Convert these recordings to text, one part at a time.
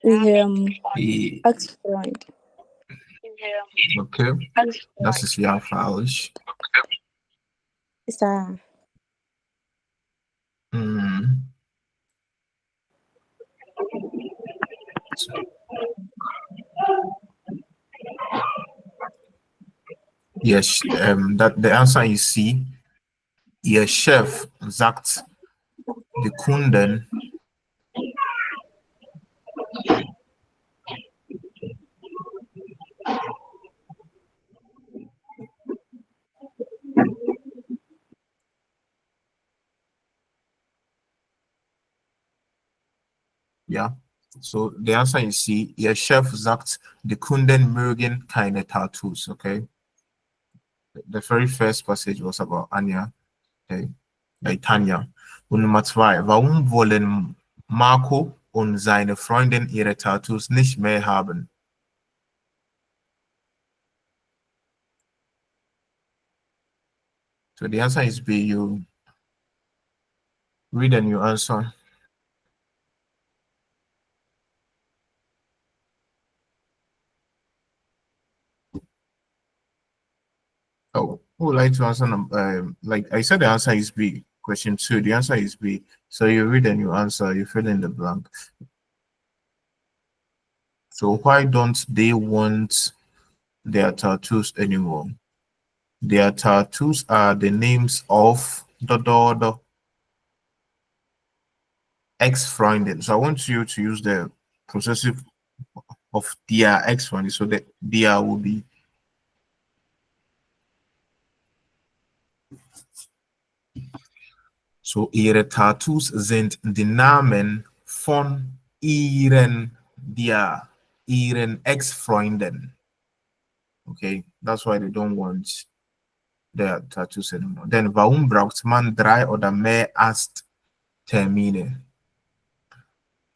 E- Ex-Freund. Okay, das ist ja falsch. Isa. Mm. Yes, that the answer is C. Ihr Chef sagt die Kunden, ja. So the answer is C. Ihr Chef sagt, die Kunden mögen keine Tattoos. Okay. The very first passage was about Anya, okay, like Tanya. Und Nummer zwei, warum wollen Marco und seine Freundin ihre Tattoos nicht mehr haben? So the answer is B. You read and you answer. Oh, who would like to answer? Like I said, the answer is B. Question two, the answer is B. So you read and you answer, you fill in the blank. So why don't they want their tattoos anymore? Their tattoos are the names of the ex-Freundin. So I want you to use the possessive of their ex-Freundin. So that their will be so ihre Tattoos sind die Namen von ihren Ex-Freunden. Okay, that's why they don't want their tattoos anymore. Then warum braucht man 3 oder mehr Arzttermine?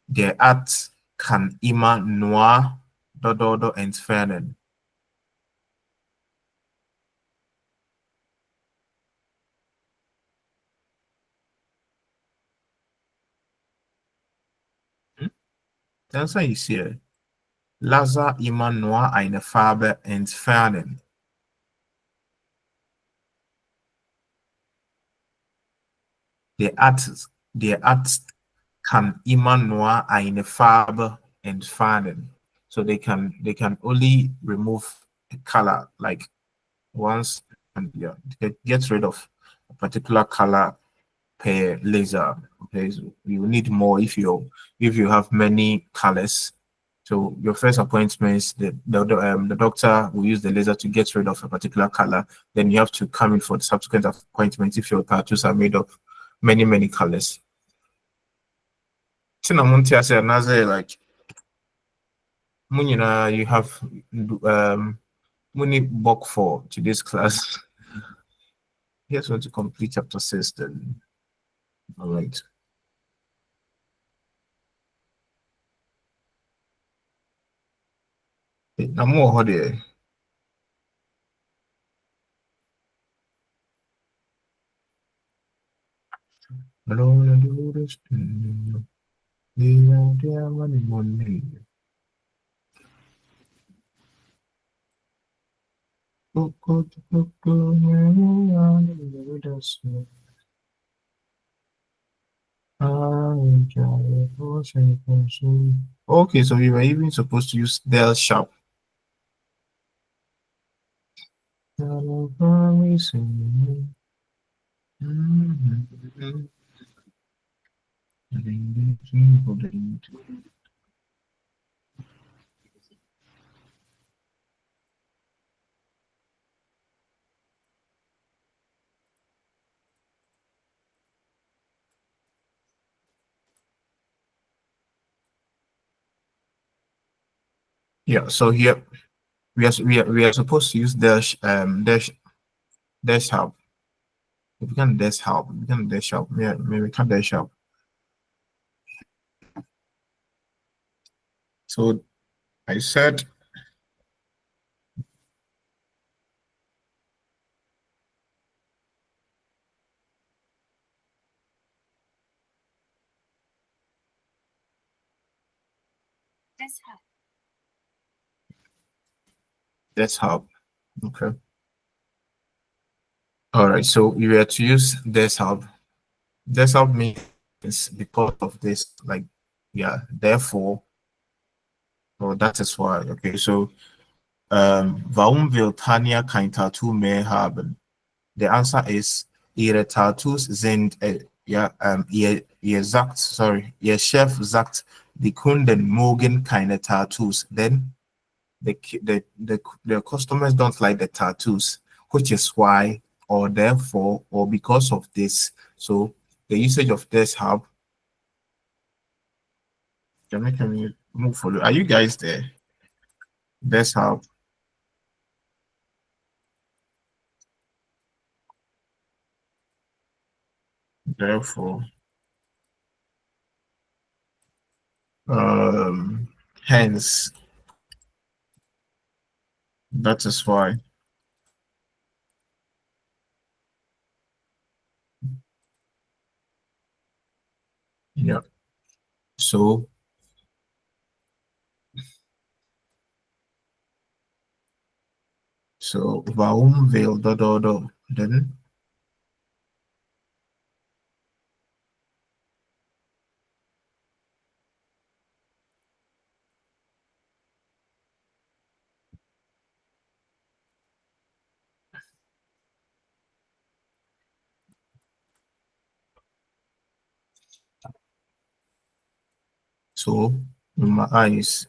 Der Arzt kann immer nur Dododo entfernen. The answer is here. Laser immer nur eine Farbe entfernen. Der Arzt kann immer nur eine Farbe entfernen. So they can only remove a color like once, and yeah, get rid of a particular color per laser. Okay, so you need more if you have many colors. So your first appointment, the doctor will use the laser to get rid of a particular color. Then you have to come in for the subsequent appointment if your tattoos are made of many colors. Like you have Muni book for today's class. Here's what to complete chapter 6 then. All right. Now more there. Okay, so we were even supposed to use del sharp. Yeah, so here we are supposed to use dash help. If we can dash help, we can dash help. Yeah, maybe we can dash help. So I said That's how. Okay. All right. So you were to use this help. This help means because of this, like, yeah, therefore, or that is why. Okay. So, warum will Tanja kein Tattoo mehr haben? The answer is, ihre Tattoos sind, ja, ihr Chef sagt, die Kunden mögen keine Tattoos. Then the customers don't like the tattoos, which is why, or therefore, or because of this. So the usage of this hub. Can you move follow? Are you guys there? This hub, therefore, um, hence, that is why. Yeah. So warum will da then so my eyes.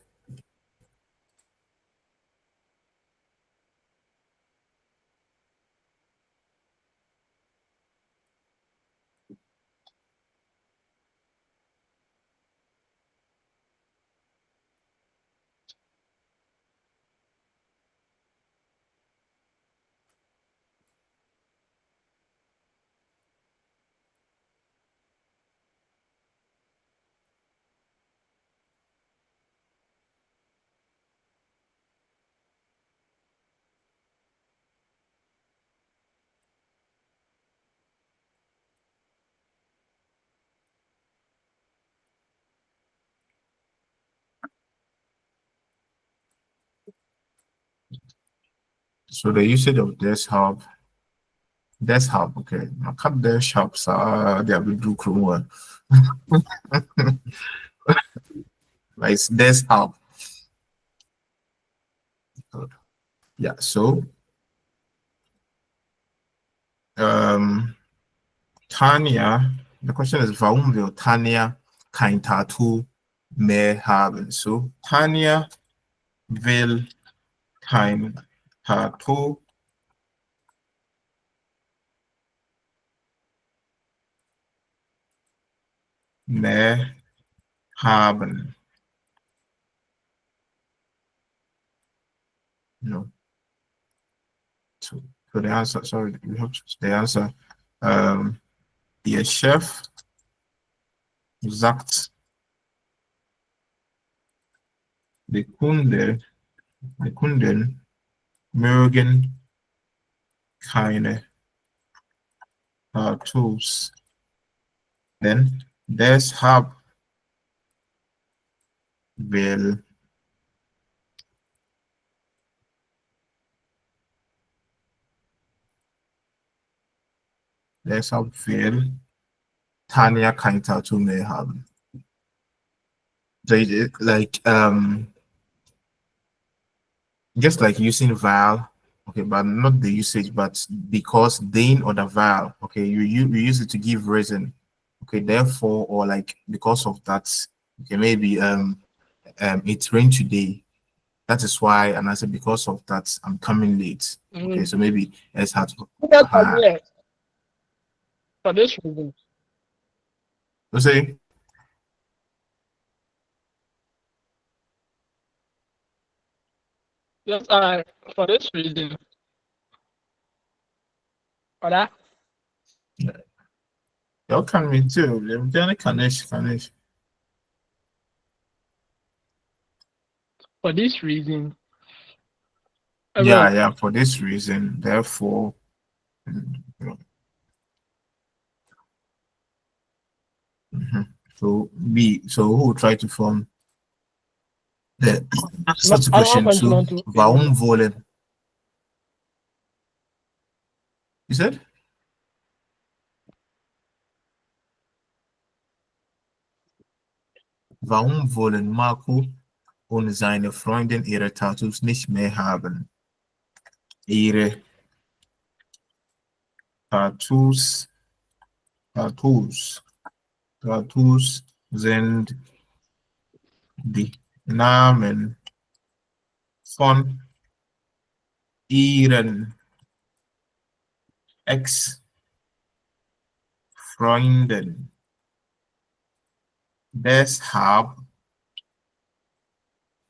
So the usage of this hub, okay. I cut the shops, they have do Chrome. Like this hub. Good. Yeah, so um Tanya, the question is warum will Tanya kein Tattoo mehr haben? So Tanya will kein Tattoo mehr haben. No. So, the answer, sorry, we have the answer. Ihr Chef sagt, die die Kunden mögen keine Tattoos. Then deshalb will deshalb will Tanya kein Tattoo mehr haben. They like just like using val, okay, but not the usage, but because then or the val, okay, you use it to give reason, okay, therefore, or like because of that, okay, maybe it rained today. That is why, and I said because of that, I'm coming late. Okay, so maybe it's had That's yeah, for this reason. to say, Yes, for this reason. For that, y'all can me too. I'm gonna connect. for this reason. Yeah, Well, yeah, for this reason, therefore, mhm. So B, so who will try to form The No, so to I don't question want two, to know. warum wollen? You said? Warum wollen Marco und seine Freundin ihre Tattoos nicht mehr haben? Ihre Tattoos, Tattoos, Tattoos sind die Namen von ihren Ex-Freunden. Deshalb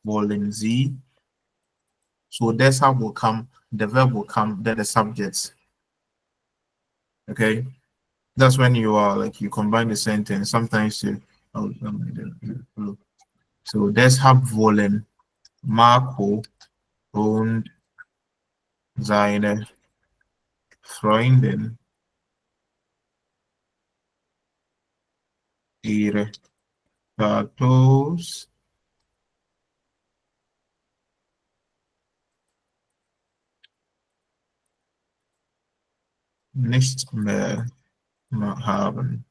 wollen sie, so deshalb will come, the verb will come, then the subject. Okay, that's when you are like you combine the sentence. Sometimes you, oh, so deshalb wollen Marco und seine Freundin ihre Tattoos nicht mehr haben.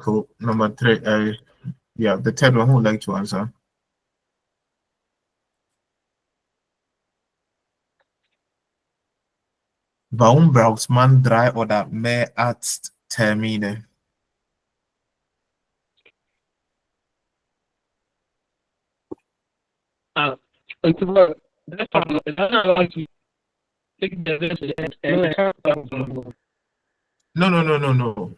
Cool. Number three, yeah, the third one, who would like to answer? Warum braucht man 3 oder mehr Arzttermine? And to work. That's not like you take the rest No.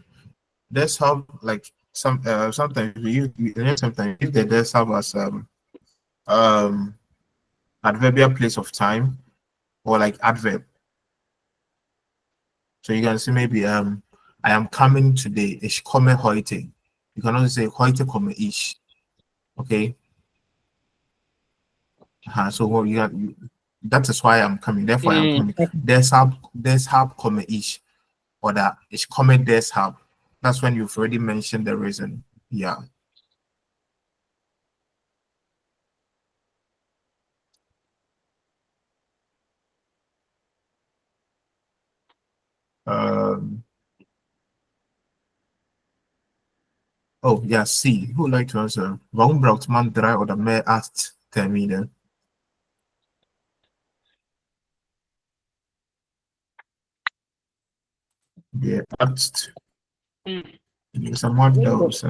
Let's have like sometimes sometimes if the let's have as adverbial place of time or like adverb. So you can see maybe I am coming today. Ich komme heute. You can also say heute komme ich. Okay. So what you got, that is why I'm coming. Therefore I am coming. Deshalb komme ich. Or that ich komme deshalb. That's when you've already mentioned the reason. Yeah. Oh, ja, C. Who would like to answer? Warum braucht man 3 oder mehr Arzttermine? Der Arzt. Someone knows.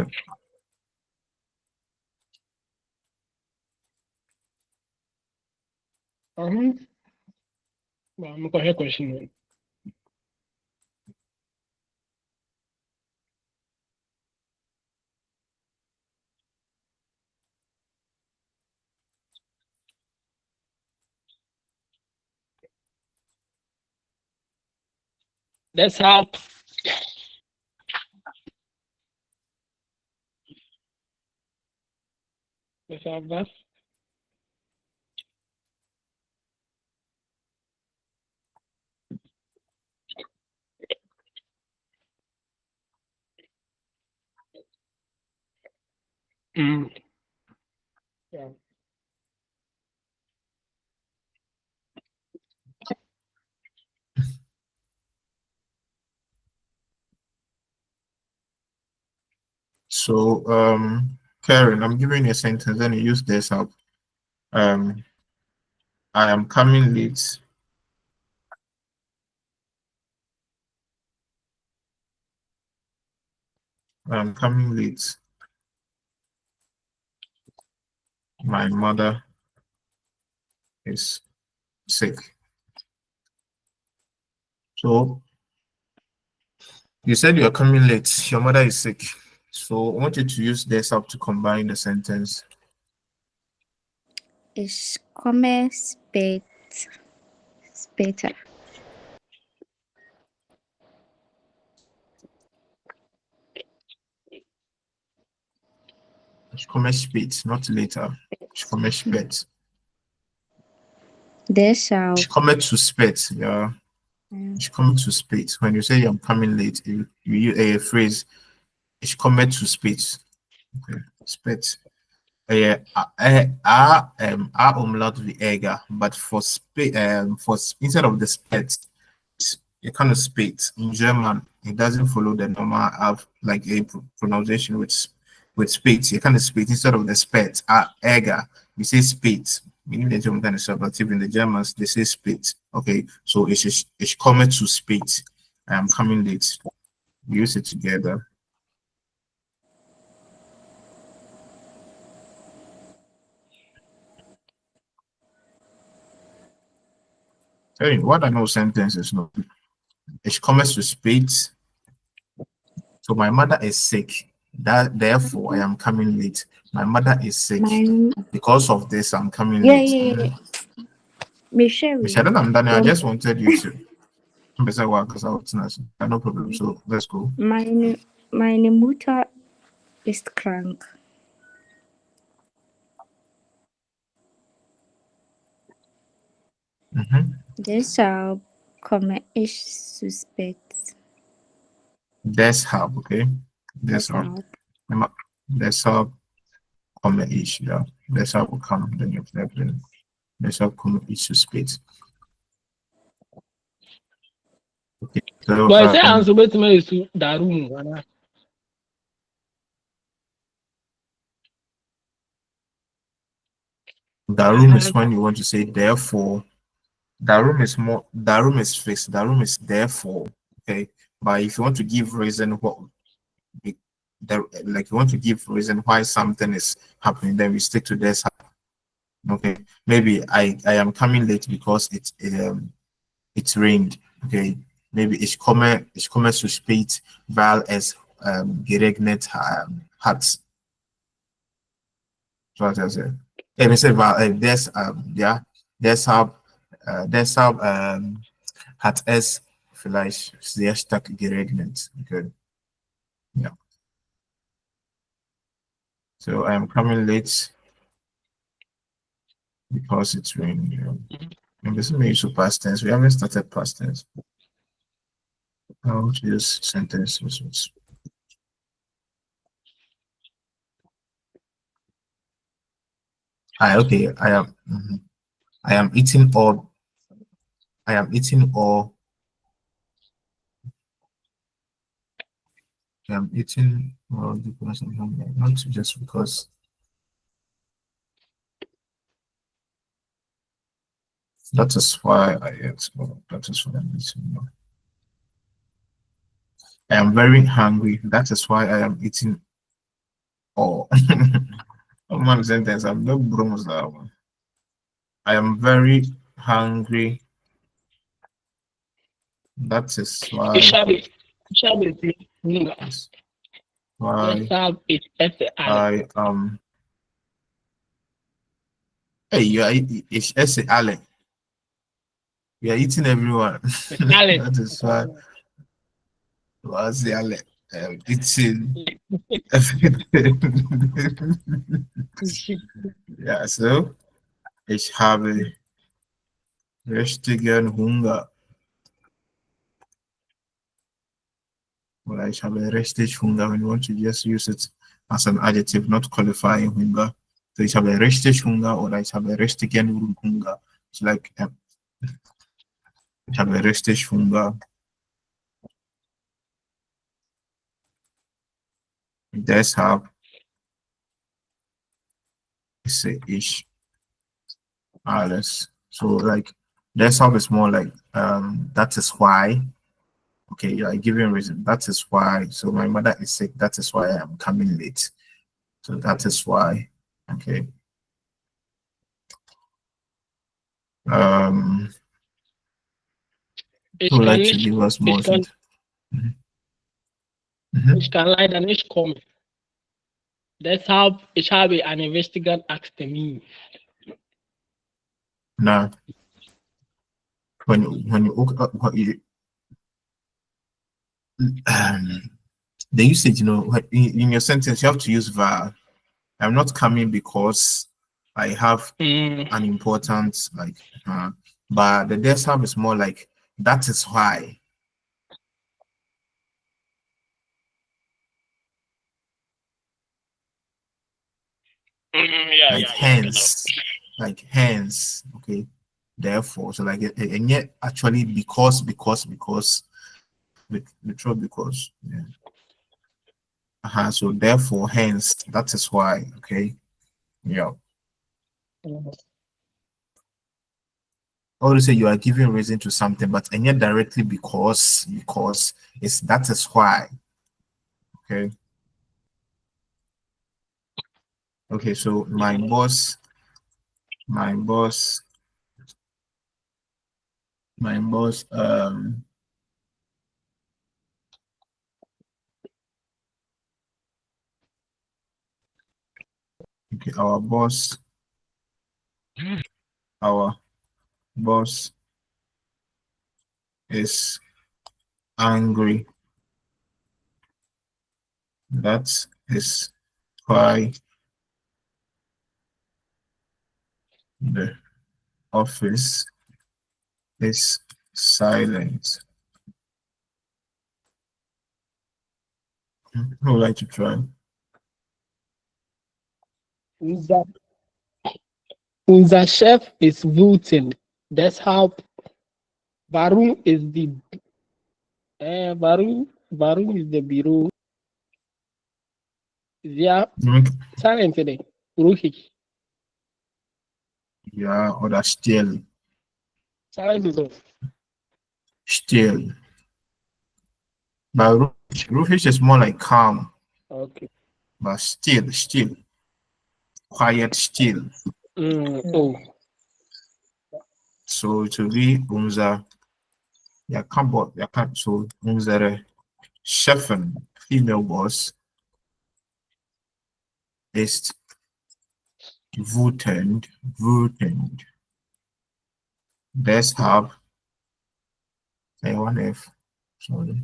Well, I'm going to question. That's how. That's how that's. Yeah. So, Karen, I'm giving you a sentence, then you use this up. I am coming late. I'm coming late. My mother is sick. So you said you are coming late. Your mother is sick. So I want you to use this up to combine the sentence. Ich komme später. Ich komme spät, not later. Ich komme spät. Deshalb. Ich komme zu spät. Yeah. Ich komme zu spät. When you say I'm coming late, you use a phrase. Ich komme zu spät. Okay. Spät. Umlaut wie Ega, but for instead of the spät, you kind of spät. In German, it doesn't follow the normal like a pronunciation with spät. You kind of spät instead of the spät. Ega, we say spät. Meaning the German kind of subjective. In the Germans, they say spät. Okay, so ich komme zu spät. I am coming late. We use it together. Hey, what are no sentences? No. Ich komme zu spät. So my mother is sick. Therefore, I am coming late. My mother is sick. Because of this, I'm coming late. Yeah. Michelle, I'm done. I just wanted you to. No problem. So let's go. Meine Mutter ist krank. Deshalb komme ich zu spät. Deshalb, okay. Deshalb komme ich, ja. Deshalb komme ich. Deshalb komme ich zu spät. Okay. So, but I say answer with me is to that room. The room is when you want to say therefore. The room is more. The room is fixed. The room is therefore. Okay, but if you want to give reason what, like you want to give reason why something is happening, then we stick to this. Okay, maybe I am coming late because it rained. Okay, maybe ich komme zu spät, weil es geregnet hat. So what I say. Let me say deshalb hat es vielleicht sehr stark geregnet. Okay. Yeah. So I am coming late because it's raining. You know. And this is maybe to past tense. We haven't started past tense. I'll use sentences. Okay. I am eating all. I am eating all. Because I'm hungry, not just because. That is why I ate. That is what I'm eating. I am very hungry. That is why I am eating all. One sentence. I'm not bronze that one. I am very hungry. That is why. Why I Hey, it's Ale. We are eating everyone. That is why. Was Ale? Eating everything. Ja, so. Ich habe richtigen Hunger. Well, ich habe richtig Hunger. When you want to just use it as an adjective, not qualifying Hunger. So ich habe richtig Hunger oder ich habe richtigen Hunger. It's like ich habe richtig Hunger. Deshalb esse ich alles. So like deshalb is more like that is why. Okay, you're giving reason. That is why. So my mother is sick. That is why I am coming late. So that is why. Okay. Who would like to give us more? Ich kann leider nicht kommen. Deshalb, ich habe einen wichtigen Arzttermin. No. When the usage, in your sentence, you have to use var. I'm not coming because I have an important like, but the there's have is more like that is why. Yeah, Like yeah, yeah. hence, like hence, okay. Therefore, so like and yet actually because literal because yeah. So therefore, hence, that is why. Okay. Yeah. Or say you are giving reason to something, but and yet directly because it's that is why. Okay. Okay. So my boss, my boss. Okay. Our boss is angry. That is why the office is silent. Who would like to try? Unser chef is wütend. Deshalb, warum ist warum ist der Büro sehr silent today? Ruhig. Yeah, or that still. Silent ist off. Still. But roofish is more like calm. Okay. But still. Quiet still. Oh. So to be unser, so unsere Chefin, female boss, ist wütend. Deshalb, one F, sorry.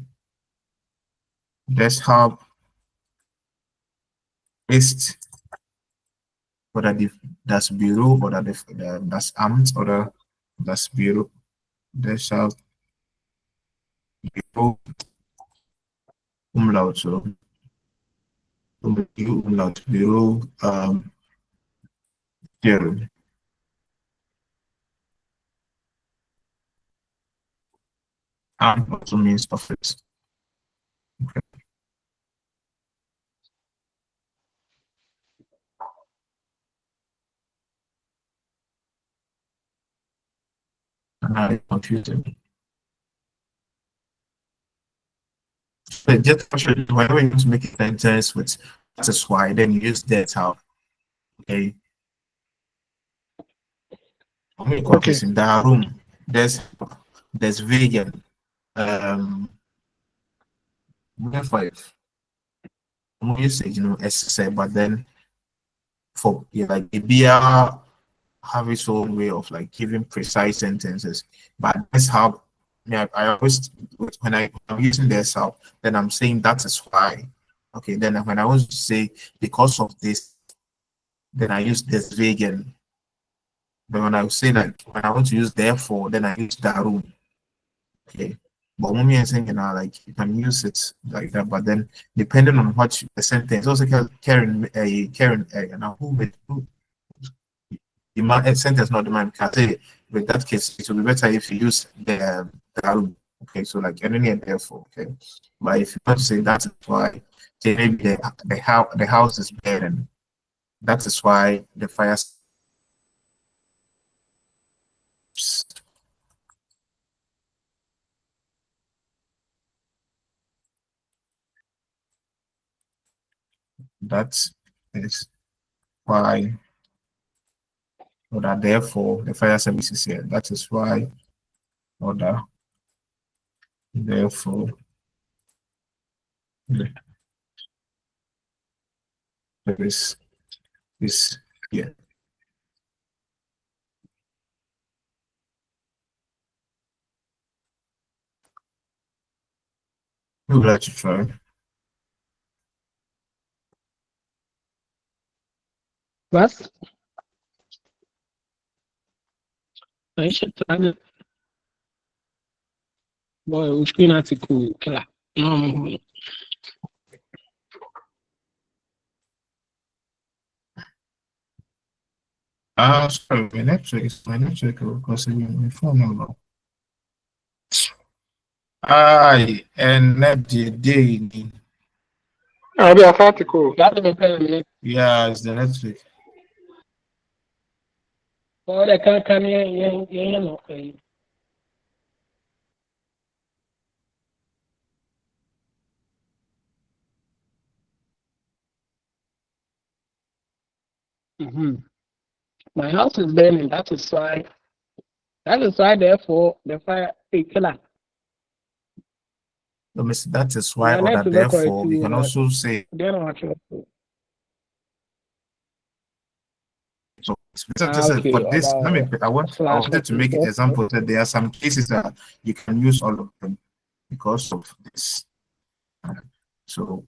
Deshalb ist oder das Büro oder das Amt oder das Büro. Deshalb Büro Umlaut so. Umlaut Büro still. And also means office. Okay. And now it's confusing. But just for sure, whenever you want to make a sentence with that is why, then you use that how. Okay. Okay. In that room, there's vegan. Five. Usage, as but then for like a beer have its own way of like giving precise sentences. But that's how I always when I'm using this how then I'm saying that is why. Okay, then when I want to say because of this, then I use this vegan. But when I say like when I want to use therefore, then I use darum. Okay. But when you're saying like you can use it like that, but then depending on what the sentence, also Karen, who the sentence not the man can say. With that case, it will be better if you use the room. Okay, so like any and therefore. Okay, but if you want to say that's why, say maybe the house is burning. That is why the fire. That is why, or that therefore the fire service is here. That is why, or that therefore the service is here. We would like to try. Was? معيشة تتعدد وشكون ناتي كلا نعم. Sorry, my network because my phone number. And that the day. أبي أفاتكو قاعد بكلم Yeah, it's the network. ولا كان ينقي. My house is burning. That is why. Therefore, the fire is killer. That is why, My or net that is not therefore, correct. we can also say. They don't want to. So, for this, About I wanted to make example that there are some cases that you can use all of them because of this. So,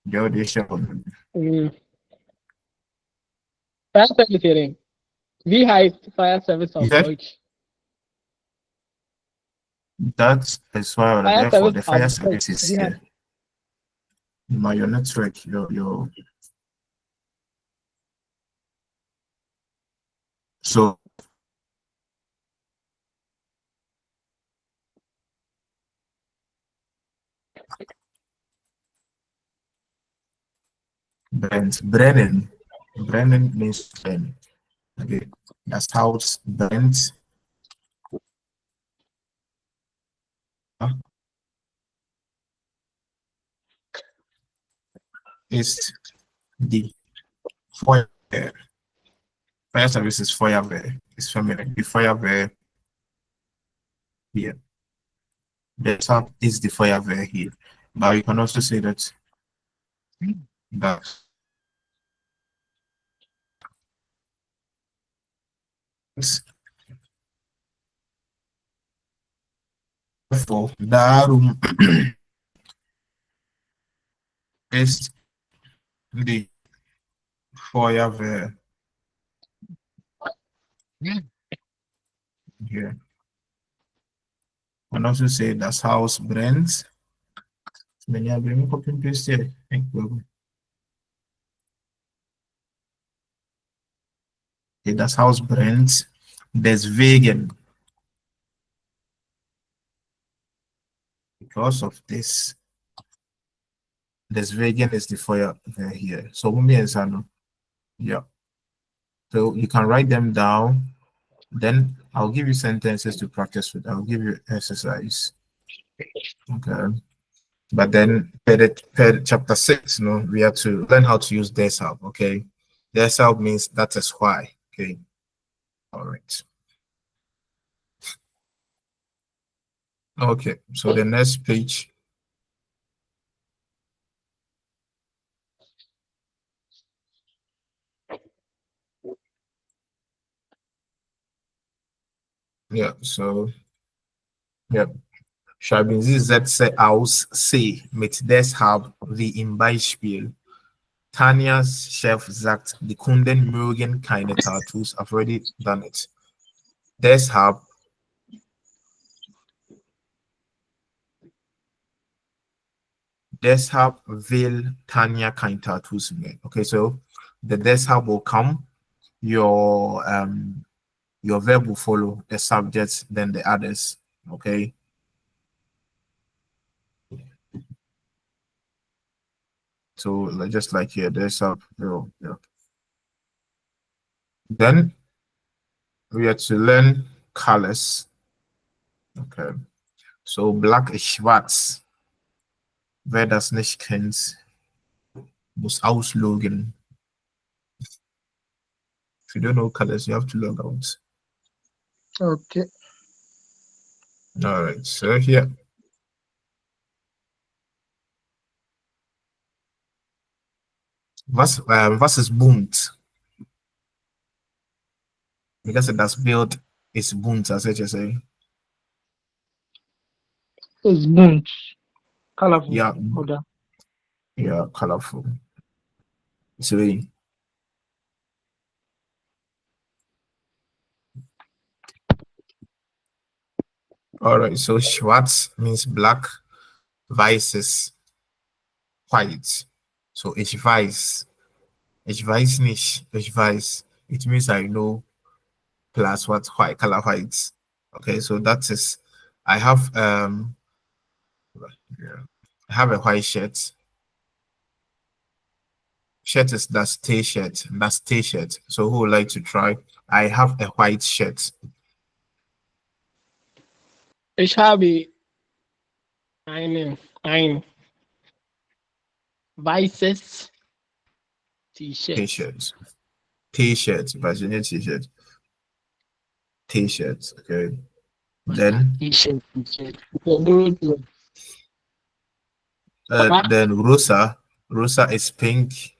the audition. Fire service hearing. V high fire service of Deutsch. That is why, or Fire therefore, service the fire of service is here. Your network, your. So Brennan means friend. Okay, that's how it's Brent. Is the fire service is Feuerwehr. It's feminine. The Feuerwehr here. The top is the Feuerwehr here. But you can also say that therefore darum ist die Feuerwehr here. And also say das Haus brennt. Wenn ihr bringen, copy and paste here. Okay, das Haus brennt. Deswegen. Because of this. Deswegen is the fire here. So yeah. So you can write them down. Then I'll give you sentences to practice with. I'll give you exercise. Okay. But then per chapter 6, we have to learn how to use deshalb. Okay. Deshalb means that is why. Okay. All right. Okay. So the next page. Yeah. So, yeah. Schreiben Sie Sätze aus C mit deshalb wie im Beispiel. Tanya's Chef sagt, die Kunden mögen keine Tattoos. I've already done it. Deshalb will Tanya kein Tattoos mehr. Okay, so the deshalb will come. Your verb will follow the subject, then the others. Okay. So just like here, deshalb. Yeah. Then we have to learn colors. Okay. So black is schwarz. Wer das nicht kennt, muss ausloggen. If you don't know colors, you have to log out. Okay. All right. So here. Was ist bunt? Because das Bild ist bunt, as I say. It's bunt. Colorful. Yeah. Yeah, colorful. So All right, so schwarz means black, weiß is white. So ich weiß nicht, ich weiß. It means I know plus what white color white. Okay, so that is I have I have a white shirt. Shirt is that's t-shirt. That's t-shirt. So who would like to try? I have a white shirt. Ich habe ein weißes T-Shirt. T-shirt. T-shirt. Virginia t-shirt. T-shirt. Okay. Then T-Shirt. then Rosa. Rosa is pink.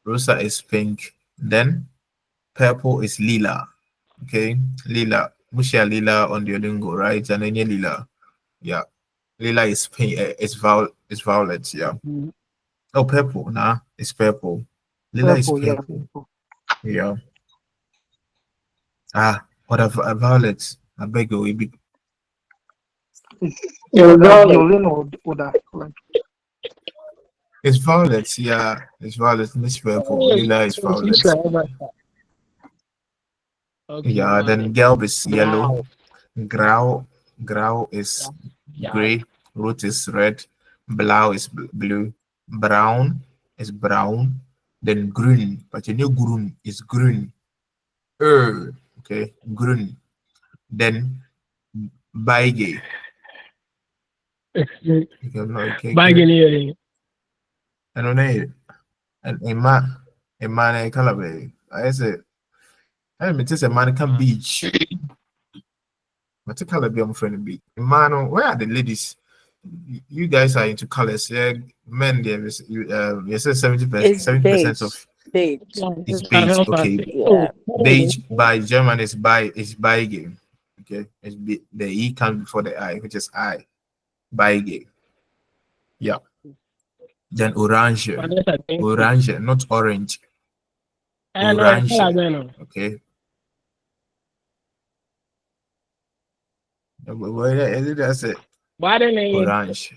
Rosa is pink. Then purple is lila. Okay. Lila. We share lila on the lingo, right? And then lila. Yeah. Lila is pink. It's violet. Yeah. Mhm. Oh, purple. Nah, it's purple. Lila is Purple, yeah. purple. Yeah. Ah, what a violet. I beg you, it be it's violet. Yeah, it's violet. It's purple. Lila is violet. Okay, Yeah, then gelb is yellow. Grau is yeah. gray. Root is red. Blau is blue. Brown is brown. Then green, but you know grün is green. Okay, grün. Then beige. Okay, Bargaining. I don't know. And a man, a color. I say, it is a Mannequin Beach. What's a color be on friend beach? Man, where are the ladies? You guys are into colors. Yeah, men there is you say 70% of Beige. is beige. Okay, Yeah. beige by German is beige. Okay, the E comes before the I, which is I. Beige. Yeah. Then orange, not orange. Orange. Okay. What is it? Why don't they Orange.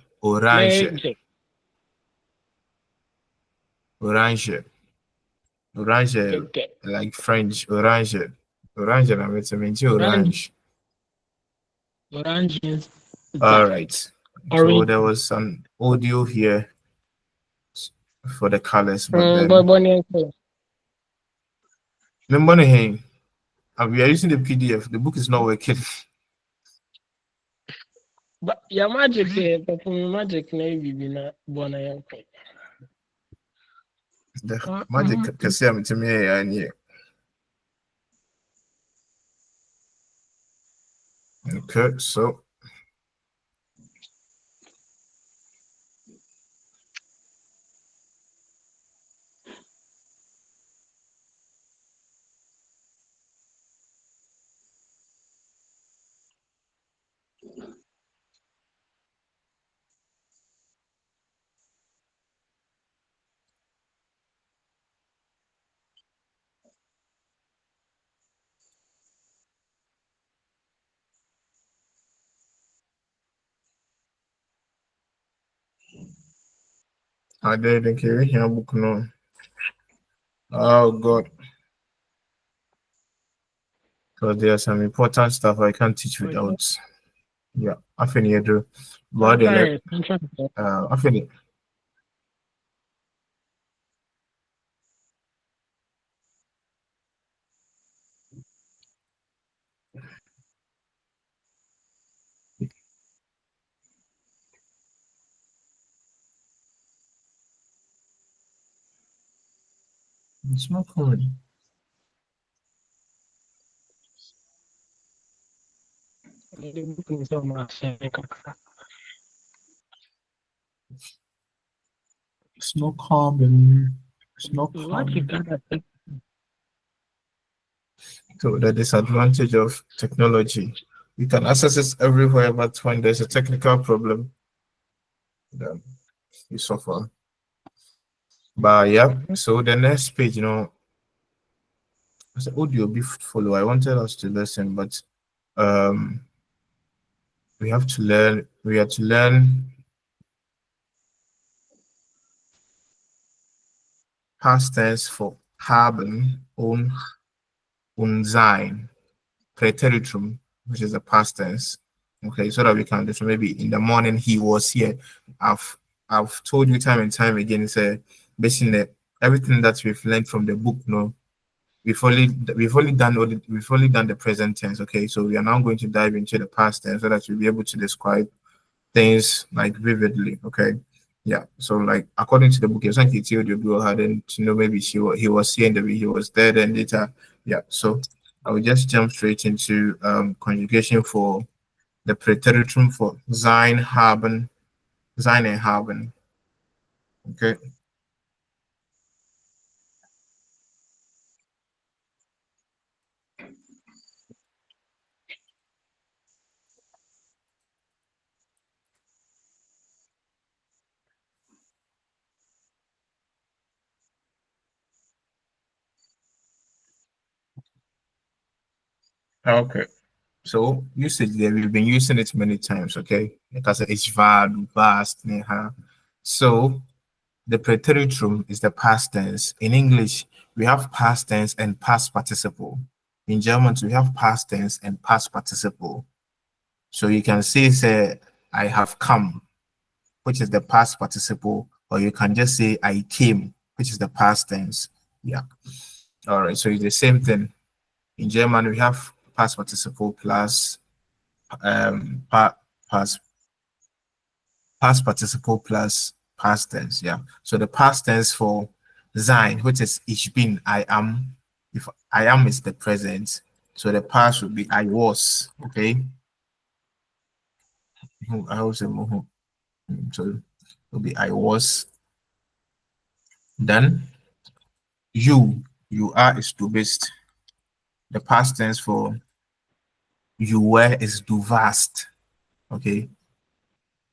Like French. Orange. I'm orange. Orange is All right. So orange. there was some audio here for the colors, but then we are using the PDF. The book is not working. But your magic here, but for magic, maybe be not born a young thing. The magic can say to me and you. Okay, so I didn't carry here book no. Oh God. Because there's some important stuff I can't teach without. Yeah, I think you do. But I think it's not coming. It's not coming. It's not coming. So the disadvantage of technology, you can access it everywhere, but when there's a technical problem, then you suffer. But yeah, so the next page, as an audio be follow. I wanted us to listen, but we have to learn. We have to learn past tense for haben, und sein, Präteritum, which is the past tense. Okay, so that we can do so. Maybe in the morning he was here. I've told you time and time again. It's basically everything that we've learned from the book. No, we've only done the present tense. Okay, so we are now going to dive into the past tense so that we'll be able to describe things like vividly. Okay, yeah. So like according to the book, it's like it's your girl hadn't to know maybe he was here and he was there and later. Yeah. So I will just jump straight into conjugation for the preteritum for sein and haben. Okay. Okay. So usage there, we've been using it many times, okay? Because it's vast, neha. So the preteritum is the past tense. In English, we have past tense and past participle. In German, we have past tense and past participle. So you can say, I have come, which is the past participle, or you can just say I came, which is the past tense. Yeah. All right. So it's the same thing. In German, we have past participle plus past participle plus past tense. Yeah. So the past tense for sein, which is ich bin, I am. If I am is the present, so the past would be I was. Okay. I was so it will be I was. Then you are is du bist. The past tense for you were is du warst. Okay.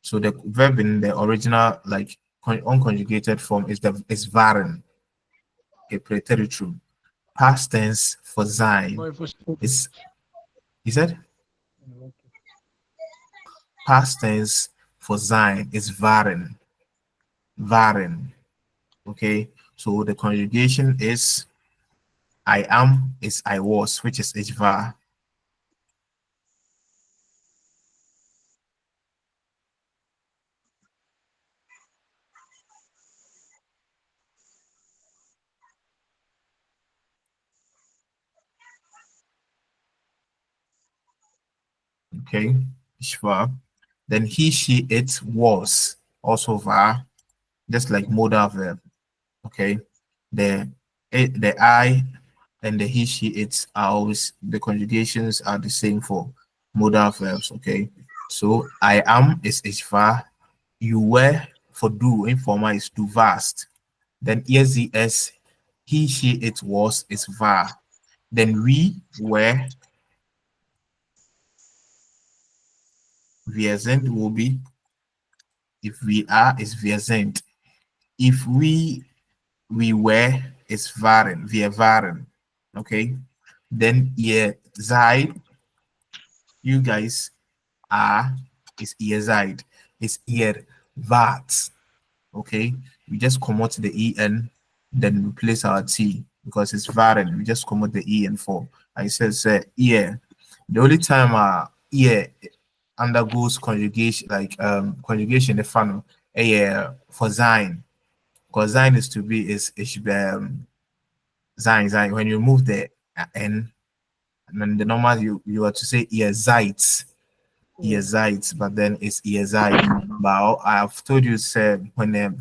So the verb in the original, like unconjugated form, is waren. A preteritum. Past tense for sein is said past tense for sein is waren. Waren. Okay. So the conjugation is I am is I was, which is ich war. Okay, ich war. Then he, she, it was also war, just like modal verb. Okay, the I and the he, she, it are always the conjugations are the same for modal verbs. Okay, so I am is ich war, you were for do informal is du warst. Then es, he, she, it was is war. Then we were, wir sind will be, if we are is wir sind. If we were is waren, wir waren. Okay. Then ihr seid, you guys are is ihr seid, is ihr wart. Okay. We just come out the en, then replace our t because it's waren. We just come out the en for. I said ear. The only time ear undergoes conjugation, like conjugation the funnel, for sein. Because sein is to be is sein. When you move the n, and then the normal you are to say ihr seid, but then it's ihr seid. But I have told you, said when a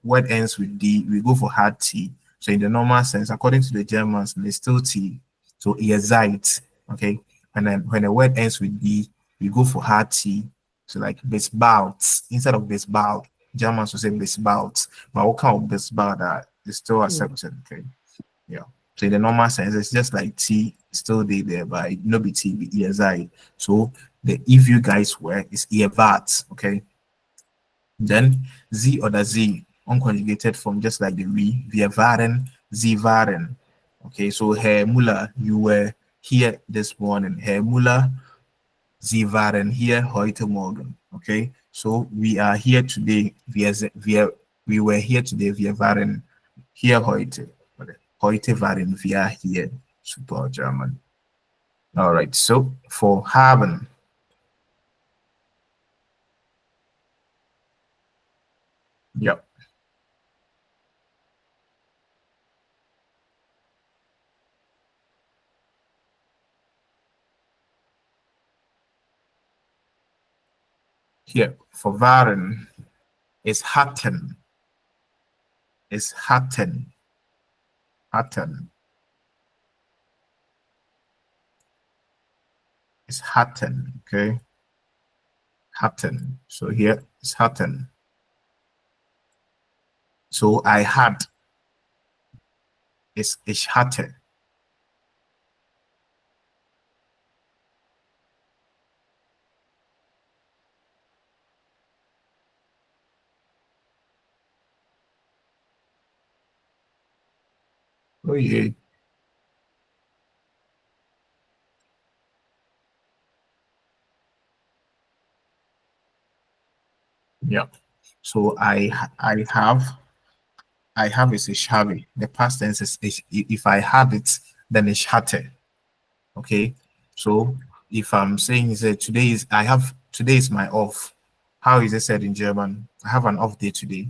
word ends with d, we go for hard t. So in the normal sense, according to the Germans, there's still t. So ihr seid, okay. And then when a word ends with d, we go for hard t. So like besbaut instead of besbaut. Germans will say besbaut, but what kind of besbaut that is still accepted, okay. Yeah. So in the normal sense, it's just like T still there, but no be T, be ESI. So the if you guys were is EVAT, okay. Then Z or the Z, unconjugated form, just like the wir waren, Sie waren. Okay, so Herr Muller, you were here this morning. Herr Muller Sie waren hier heute Morgen. Okay, so we are here today. We were here today. Wir waren hier heute. Heute waren wir hier. Super German. All right, so for haben. Yep. Here for waren is hatten. Is hatten. Hatten. Is hatten. Okay. Hatten. So here is hatten. So I had is ich hatte. Oh yeah. Yeah. So I have is ich habe. The past tense is if I have it, then ich hatte. Okay. So if I'm saying is that today is my off. How is it said in German? I have an off day today.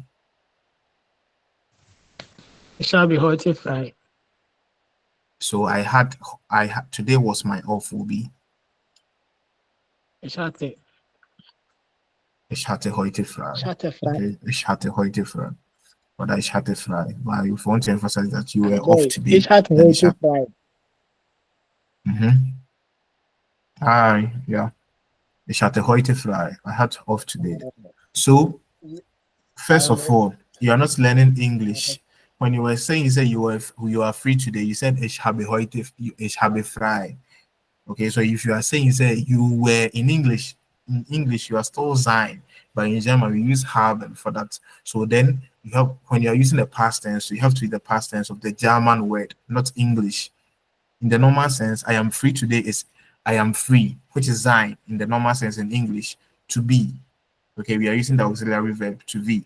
Ich habe heute frei. So today was my off will be Ich hatte ich hatte heute frei. frei. Okay. Ich hatte heute frei. Oder ich hatte frei. But if you want to emphasize that you were So, off today, ich hatte then ich heute frei. Yeah. Ich hatte heute frei. I had off today. So, first of all, you are not learning English. When you were saying you said you are free today, you said ich habe heute, ich habe frei. Okay, so if you are saying you were in English you are still sein, but in German we use haben for that. So then you have when you are using the past tense, you have to use the past tense of the German word, not English. In the normal sense, I am free today is I am free, which is sein in the normal sense in English, to be. Okay, we are using the auxiliary verb to be.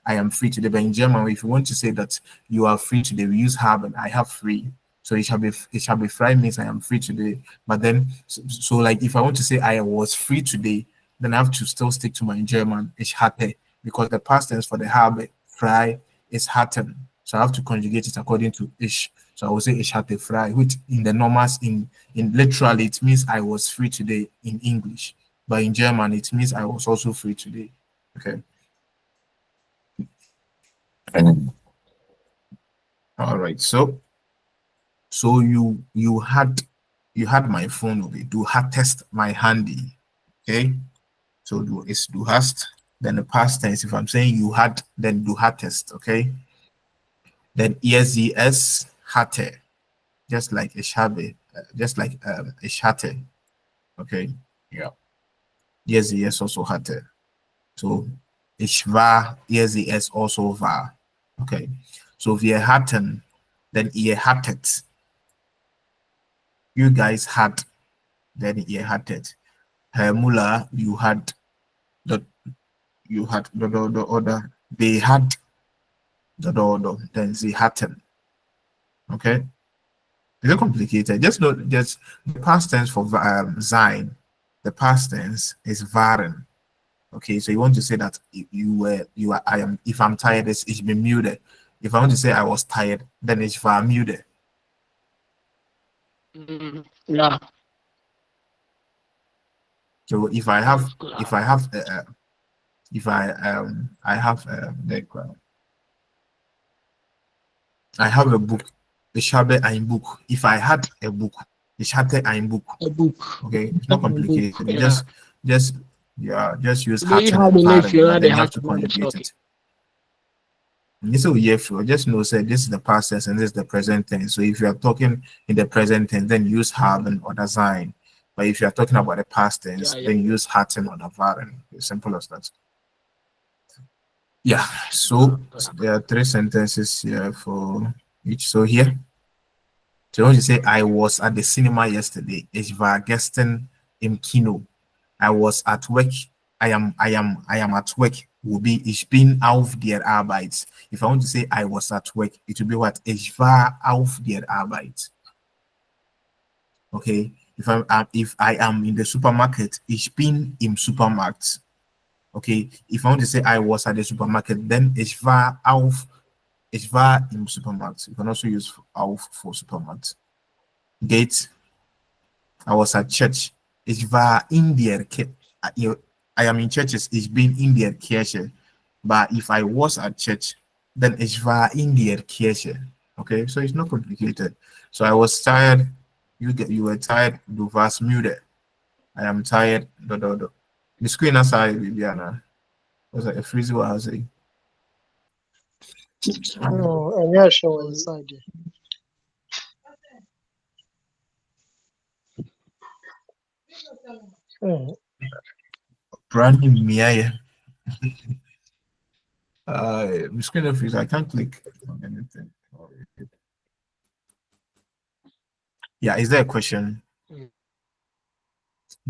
I am free today. But in German, if you want to say that you are free today, we use haben. I have free. So it shall be free means I am free today. But then, so like if I want to say I was free today, then I have to still stick to my German, ich hatte, because the past tense for the habe, frei, is hatten. So I have to conjugate it according to ich. So I will say ich hatte frei, which in the normals, in literally, it means I was free today in English. But in German, it means I was also free today. Okay. All right. So you had my phone with you. Du hattest my handy. Okay. So du hast. Then the past tense. If I'm saying you had, then du hattest. Okay. Then es hatte, just like ich habe, just like ich hatte. Okay. Yeah. Es also hatte. So ich war, es also war. Okay. So wir hatten, then ihr hattet. You guys had, then ihr hattet. Herr Müller, you had the order. They had the order, then sie hatten. Okay. It's complicated. Just know, just the past tense for sein. The past tense is waren. Okay, so you want to say that I am. If I'm tired, it's ich bin müde. If I want to say I was tired, then ich war müde. Yeah. So if I have I have a book. Ich habe ein Buch. If I had a book, ich hatte ein Buch. A book. Okay, it's not complicated. Yeah. Just use Do you hatten have and any waren, fear but they then you have have to to know the conjugate story? it. So yeah, just know say this is the past tense and this is the present tense. So if you are talking in the present tense, then use haben or the sein. But if you are talking about the past tense, then use hatten or the waren. As simple as that. Yeah. So there are 3 sentences here for each. So here, so when you say I was at the cinema yesterday, ich war gestern im Kino. I was at work. I am at work will be ich bin auf der Arbeit. If I want to say I was at work, it will be what? Ich war auf der Arbeit. Okay. If I am in the supermarket, ich bin im Supermarkt. Okay. If I want to say I was at the supermarket, then ich war im Supermarkt. You can also use auf for supermarkt. Gate. I was at church. Ich war in der Kirche. I am in churches. Ich bin in der Kirche. But if I was at church, then ich war in der Kirche. Okay, so it's not complicated. So I was tired. You were tired. Du warst müde. I am tired. The screen aside, Viviana. Was like a freezy what I was saying. No, I'm not sure inside there. Brand new Miaya. The screen of freeze. I can't click on anything. Yeah, is there a question?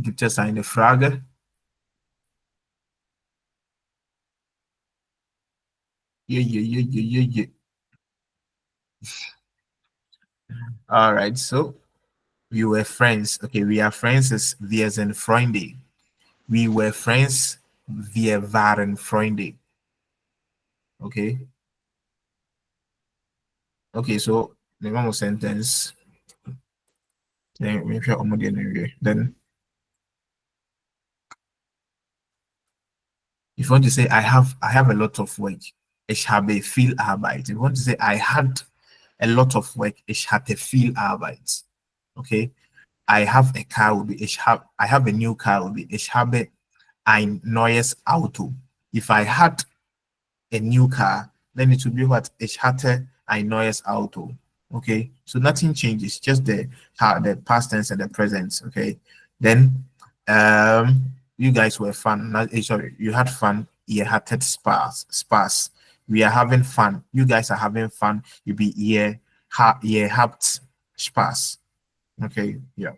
Gibt es eine Frage? Yeah. All right, so we were friends. Okay, we are friends as wir sind Freunde. We were friends, wir waren Freunde. Okay. Okay, so the normal sentence. Then if you want to say I have a lot of work, ich habe viel Arbeit. If you want to say I had a lot of work, ich hatte viel Arbeit. Okay. I have a car will be I have a new car will be ich habe ein neues Auto. If I had a new car, then it will be what? Ich hatte ein neues Auto. Okay, so nothing changes, just the past tense and the present. Okay, then you guys were fun. Sorry, you had fun. You had sparse. We are having fun. You guys are having fun. You be here. Habt Spaß. Okay, yeah.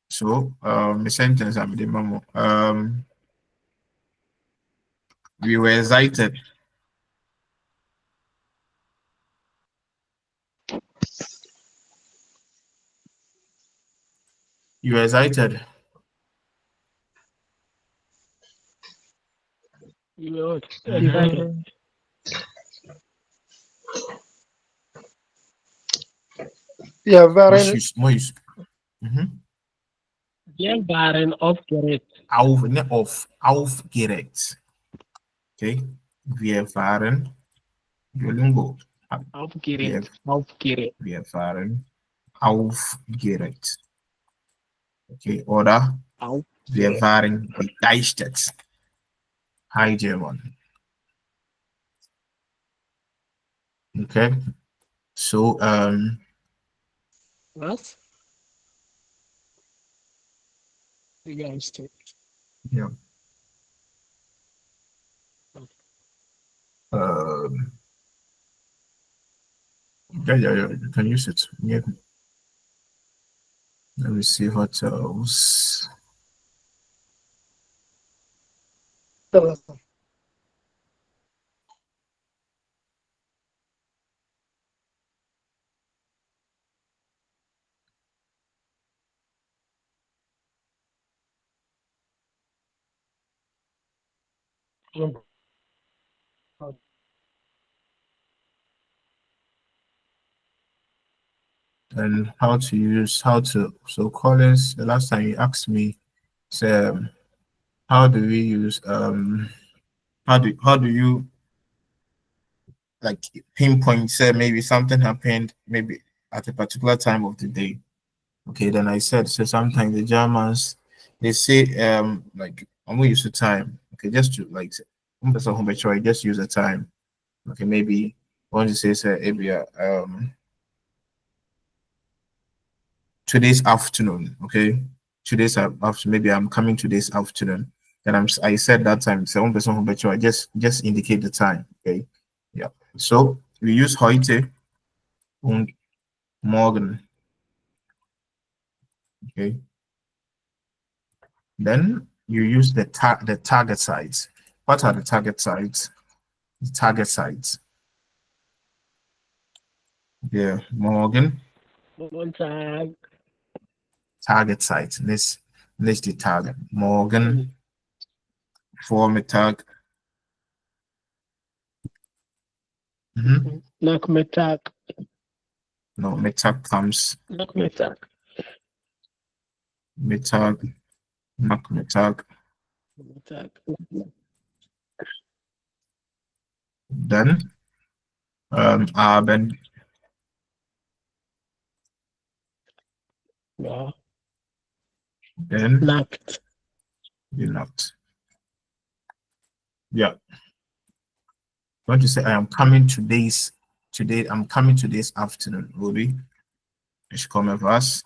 So the sentence I'm the memo. We were excited. You were excited. Yeah, Yeah, very. Wir waren aufgeregt. Aufgeregt. Okay. Wir waren Aufgeregt. Wir waren aufgeregt. Okay, oder wir waren begeistert. High German. Okay. So Was? Begeistert. yeah. Yeah, you can use it. Yeah. Let me see what else. And how to so Collins, the last time you asked me, so how do we use how do you like pinpoint say maybe something happened maybe at a particular time of the day? Okay, then I said so sometimes the Germans they say like I'm gonna use the time. Okay, just to like just use the time. Okay, maybe want to say maybe today's afternoon. Okay, today's after maybe I'm coming today's afternoon. Then I said that time. So one person who I just indicate the time. Okay, yeah. So we use heute und morgen. Okay. Then you use the target sites. What are the target sites? The target sites. Yeah, Morgan. Montag. Target sites. This the target. Morgan. Form a tag. Nakmetag. No, metag comes. Nakmetag. Metag. Nakmetag. Nakmetag. Then Arben. Yeah. Then Nacht. you not. Yeah. Want to say I am coming today. I'm coming today's afternoon, Ruby. Ich komme was.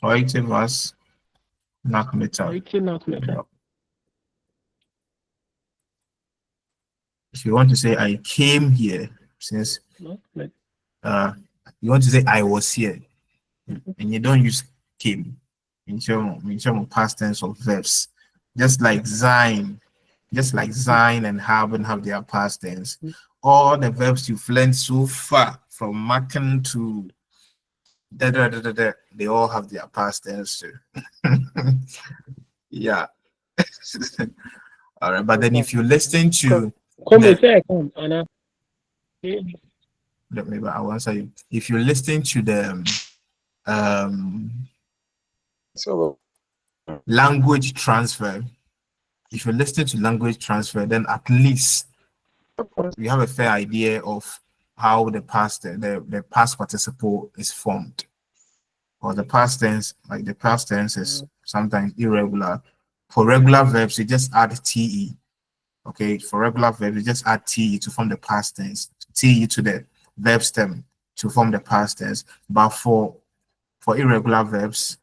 Heute was. Nachmittag. Heute Nachmittag. Yeah. If you want to say I came here, since Nachmittag. you want to say I was here, and you don't use came in terms of past tense of verbs, just like sein and haben have their past tense. All the verbs you've learned so far, from machen to they all have their past tense too. Yeah. All right, but then if you listen to Come, Anna. maybe I'll answer you. If you listen to the So, language transfer, if you listen to language transfer, then at least you have a fair idea of how the past participle is formed. Or the past tense, like the past tense is sometimes irregular. For regular verbs, you just add te. Okay, for regular verbs, you just add te to form the past tense, te to the verb stem to form the past tense. But for irregular verbs,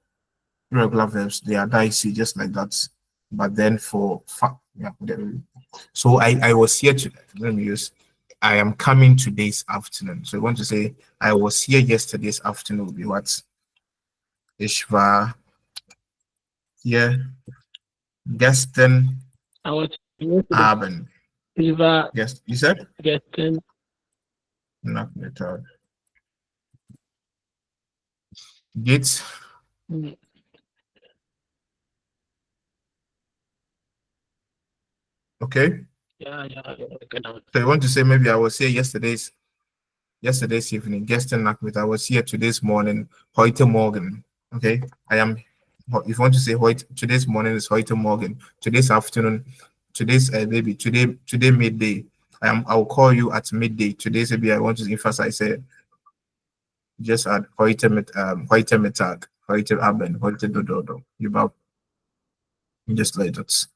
they are dicey just like that. But then so I was here to, let me use, I am coming today's afternoon. So I want to say I was here yesterday's afternoon will be what? Ich war hier gestern I was Abend. River Yes, you said? getting Nachmittag. Geht's? Okay. yeah. So you want to say maybe I was here yesterday's evening, gestern Nachmittag. I was here today's morning, heute Morgen. Okay. I am, if you want to say today's morning is heute Morgen, today's afternoon, today's maybe today midday. I'll call you at midday. Today's maybe I want to emphasize it. Just add heute Mittag, heute Abend, heute Dododo. Just like that.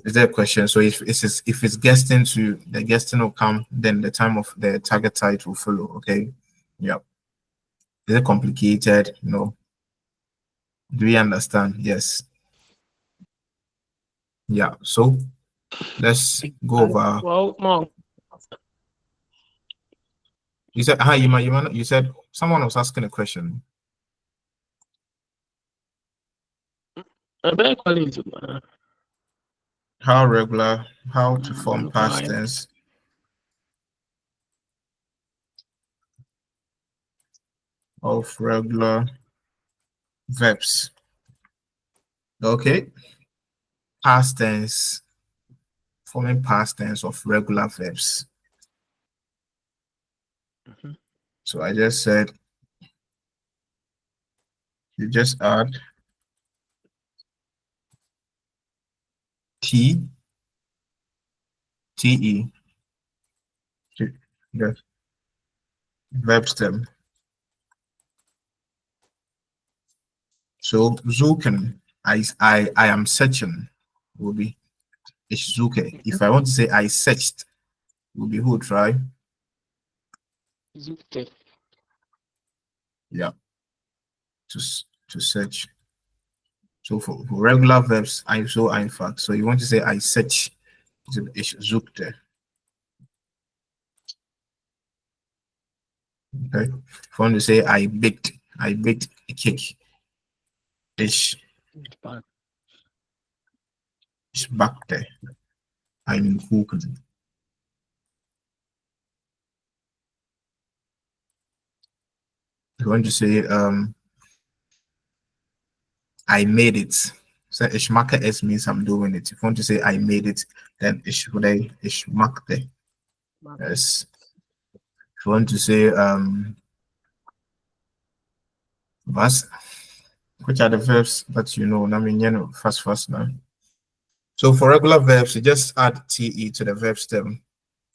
Is there a question? So if it's guesting to the guesting will come, then the time of the target site will follow. Okay. Yeah. Is it complicated? No. Do we understand? Yes. Yeah. So let's go over. Well, Mom. You said hi, you said someone was asking a question. I better call you. How to form past tense of regular verbs. Okay. Past tense, forming past tense of regular verbs. So I just said you just add te to the verb stem. So suchen, I am searching will be ich suche. If I want to say I searched, will be who try? Yeah. To search. So for regular verbs, so einfach. So you want to say I search, ich suchte. Okay. If you want to say I baked a cake. Ich backte einen Kuchen. If you want to say I made it. So ich mache es means I'm doing it. If you want to say I made it, then ich machte. Yes. If you want to say was, which are the verbs that you know? I mean, you know, fast now. So for regular verbs, you just add te to the verb stem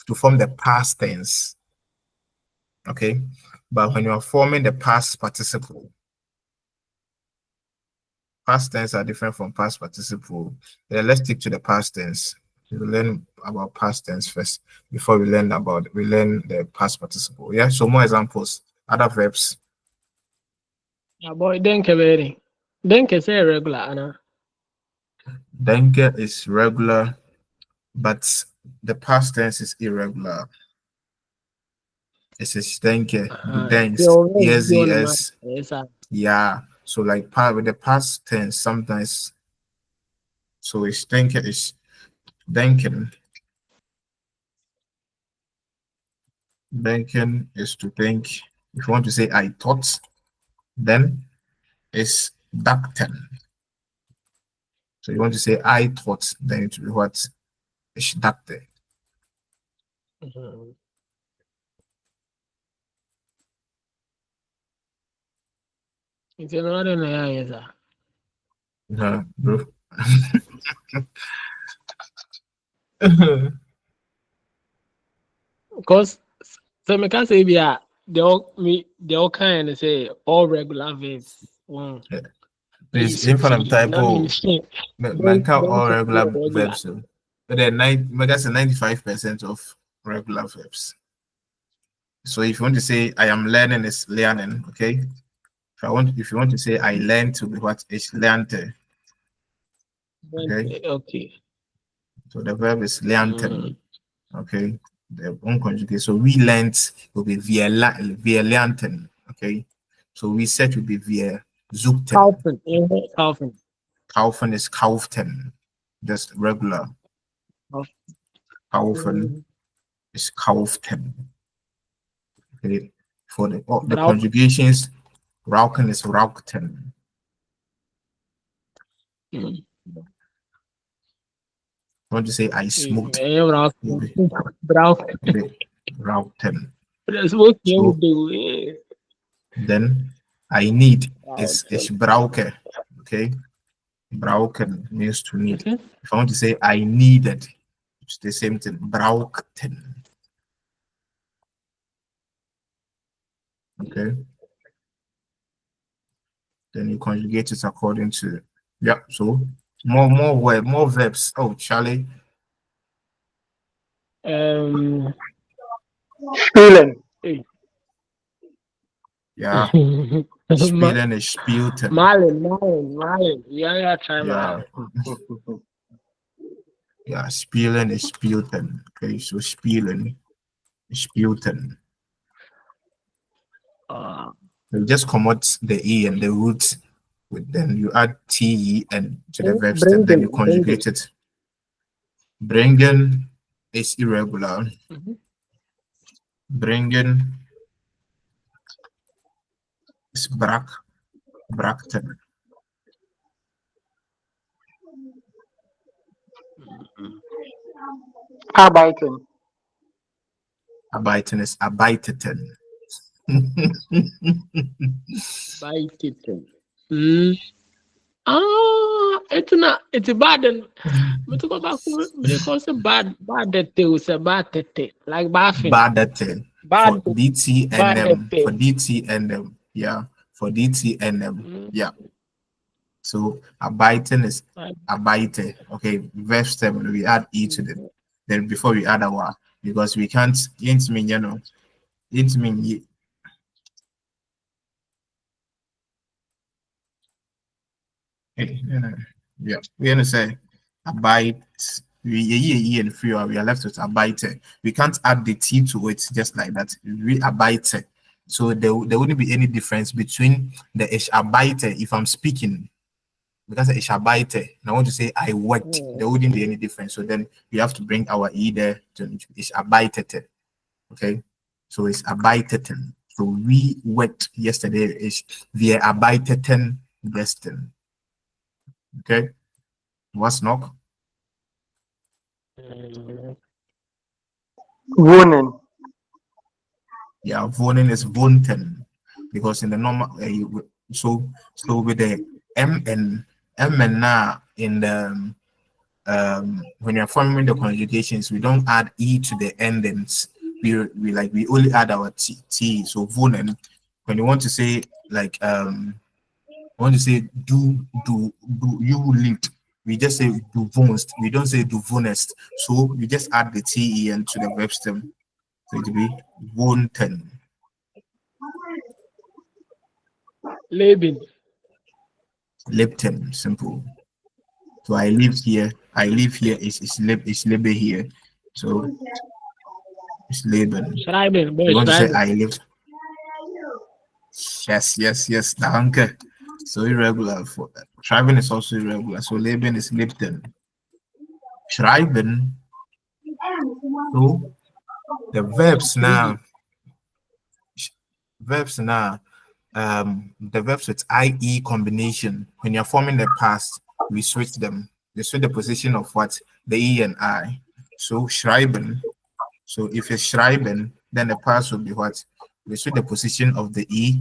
to form the past tense. Okay, but when you are forming the past participle, past tense are different from past participle. Let's stick to the past tense. We'll learn about past tense first before we learn the past participle. Yeah, so more examples, other verbs. Yeah, boy, denke very. Denke say regular, Anna. Denke is regular, but the past tense is irregular. It is denke, yes, yeah. So like part with the past tense sometimes. So it's denke is denken. Denken is to think. If you want to say I thought, then it's dachten. So you want to say I thought, then it will be what? Ich dachte. It's another name, sir. No, bro. Because so me can say they all kind of say all regular verbs. There's infinite type of all regular verbs. But then 95% of regular verbs. So if you want to say I am learning, is learning, okay? If you want to say I learned, to be what is lernte. Okay. Okay. So the verb is lernten. Okay. The unconjugated. So we learned will be wir lernten. Okay. So we said will be wir suchten. Kaufen. Kaufen is kauften. Just regular. Kaufen is kauften. Okay. For the conjugations, rauchen is rauchten. I want to say I smoked. Rauchten. That's what you do. Then I need is brauche. Okay. Brauchen means to need. Okay. If I want to say I needed, it's the same thing. Brauchten. Okay. Then you conjugate it according to so more verbs. Oh, Charlie. Spielen. Yeah. Spielen is spielten. Malen. Yeah, try yeah. Yeah, spielen is spielten. Okay, so spielen is spielten. You just commute the E and the root, then you add TE and to the verb stem, then you conjugate it. Bringen is irregular. Bringen is brachten. Arbeiten. Arbeiten is arbeiteten. It's bad. Because bad like bathing. Badete. For DT and M. For DT and M. Yeah. For DT and M. Yeah. So arbeiten is arbeite. Okay. Verb stem. We add E to them. Then before we add our, because we can't. It mean yeah, we're gonna say abide. We and free, we are left with abide. We can't add the T to it just like that. We abide. So there wouldn't be any difference between the ish abide if I'm speaking because it's arbeite. And I want to say I worked. There wouldn't be any difference. So then we have to bring our e there to it's arbeitete. Okay, so it's arbeiteten. So we worked yesterday. Is wir arbeiteten gestern. Okay, what's noch? Wohnen. Yeah, wohnen is wohnten because in the normal so with the m and now in the when you're forming the conjugations, we don't add e to the endings. We only add our t. So wohnen, when you want to say like want to say do you lived, we just say du wohnst. We don't say du wohnest. So we just add the ten to the verb stem. So it will be wohnten. Leben. Lebten, simple. So I live here. I live here is lebe here. So it's leben. Schreiben. You want to say Schreiben. I live? Yes. Danke. So irregular. For schreiben is also irregular. So leben is lebten. Schreiben. So the verbs now. The verbs with IE combination, when you're forming the past, we switch them. They switch the position of what? The E and I. So schreiben. So if it's schreiben, then the past will be what? We switch the position of the E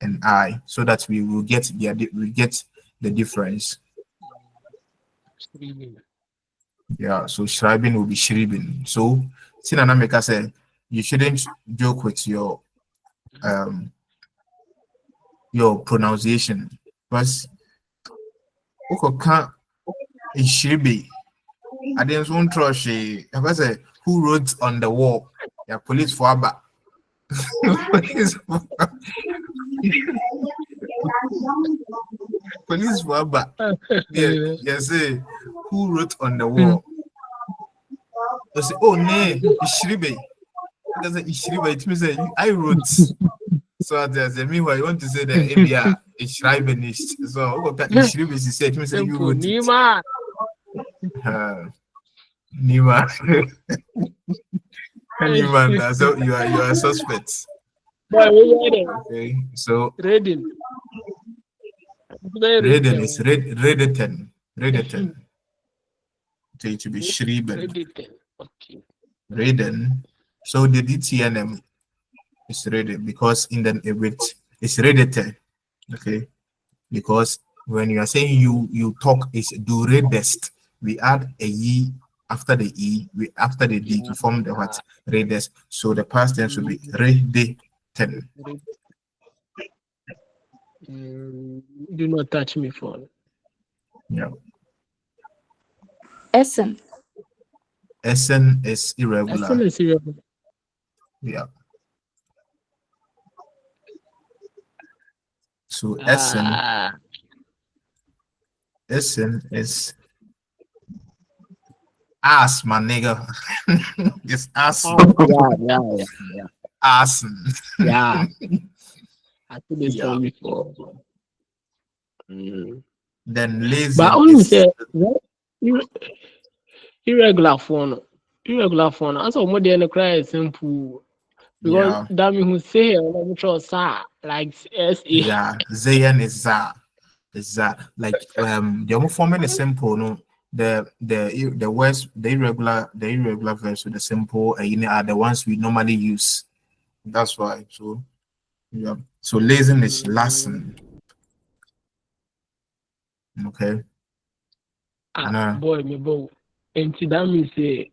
and I so that we will get the difference. Yeah, so schreiben will be schrieben. So Sinanameka said you shouldn't joke with your pronunciation, because it should be. I didn't want to say who wrote on the wall? Yeah, police for Abba. Police for Abba. Yeah, yes, who wrote on the wall? They say, oh, nee, Ishribe. Because Ishribe, it means I wrote. So there's a meanwhile you want to say that ABR is schreibenist. So Ishribe is said, it means you wrote Nima. Nima. Nima, so you are a suspect. Okay, so Redden is redeten. So it should be schrieben. Okay. Redden. So the DTNM is redden because in the it's redete. Okay, because when you are saying you talk is do redest, we add a e after the e, after the d to form the what? Redest. So the past tense will be redeten. Do not touch me, phone. Yeah. Essen. Essen is irregular. Essen is irregular. Yeah. So Essen is ass, my nigga. It's ass. Yeah. Assen. Yeah. I think this Yeah. one before. Then lazy. But only say irregular phone. And so more than cry simple. Because that means who say I'm sure like SA. Yeah, Zayn is za. Is that like the only forming is simple, no? The words, the irregular verbs with the simple are the ones we normally use. That's why. So yeah. So lazen is lassen. Okay. Boy, me boy. And that means say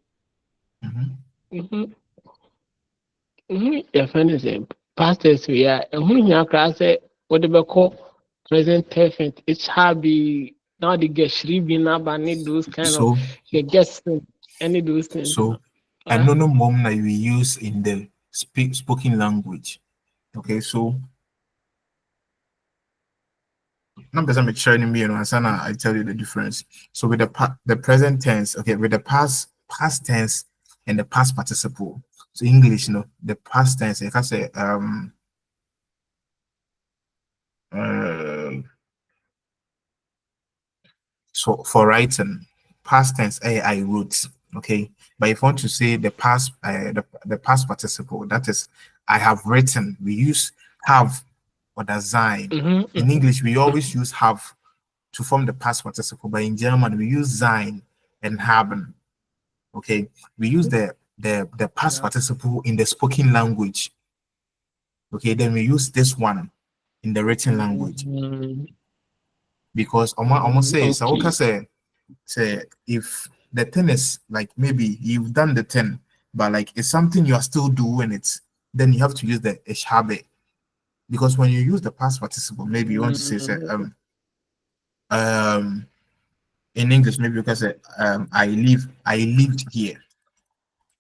your friend is a pastors we are and when you class what they call present perfect. It shall be now they get shribbing now but need those kind of you get any those things. So I know no mom that we use in the spoken language. Okay, so numbers I'm showing me, and I tell you the difference. So with the present tense, okay, with the past tense and the past participle. So English, the past tense, I can say So for writing, past tense, I wrote. Okay, but if you want to say the past, the past participle, that is, I have written. We use have or the sein. In English, we always use have to form the past participle, but in German, we use sein and haben. Okay, we use the past participle in the spoken language. Okay, then we use this one in the written language. Because almost say, so okay, say if the thing is like maybe you've done the thing, but like it's something you are still doing it, then you have to use the ich habe. Because when you use the past participle, maybe you want to say in English, maybe you can say I lived here.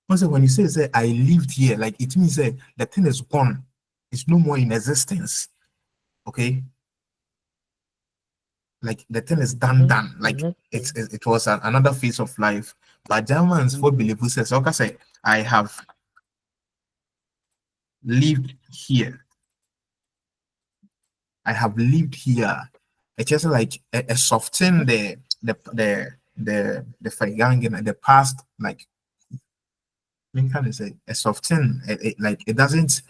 Also, when you say I lived here, like it means that the thing is gone, it's no more in existence. Okay, like the thing is done. Like it was another phase of life. But Germans for believe who says, okay, say I have lived here. I have lived here. It's just like a soften the vergangen, the past, like we can say a soften like it doesn't.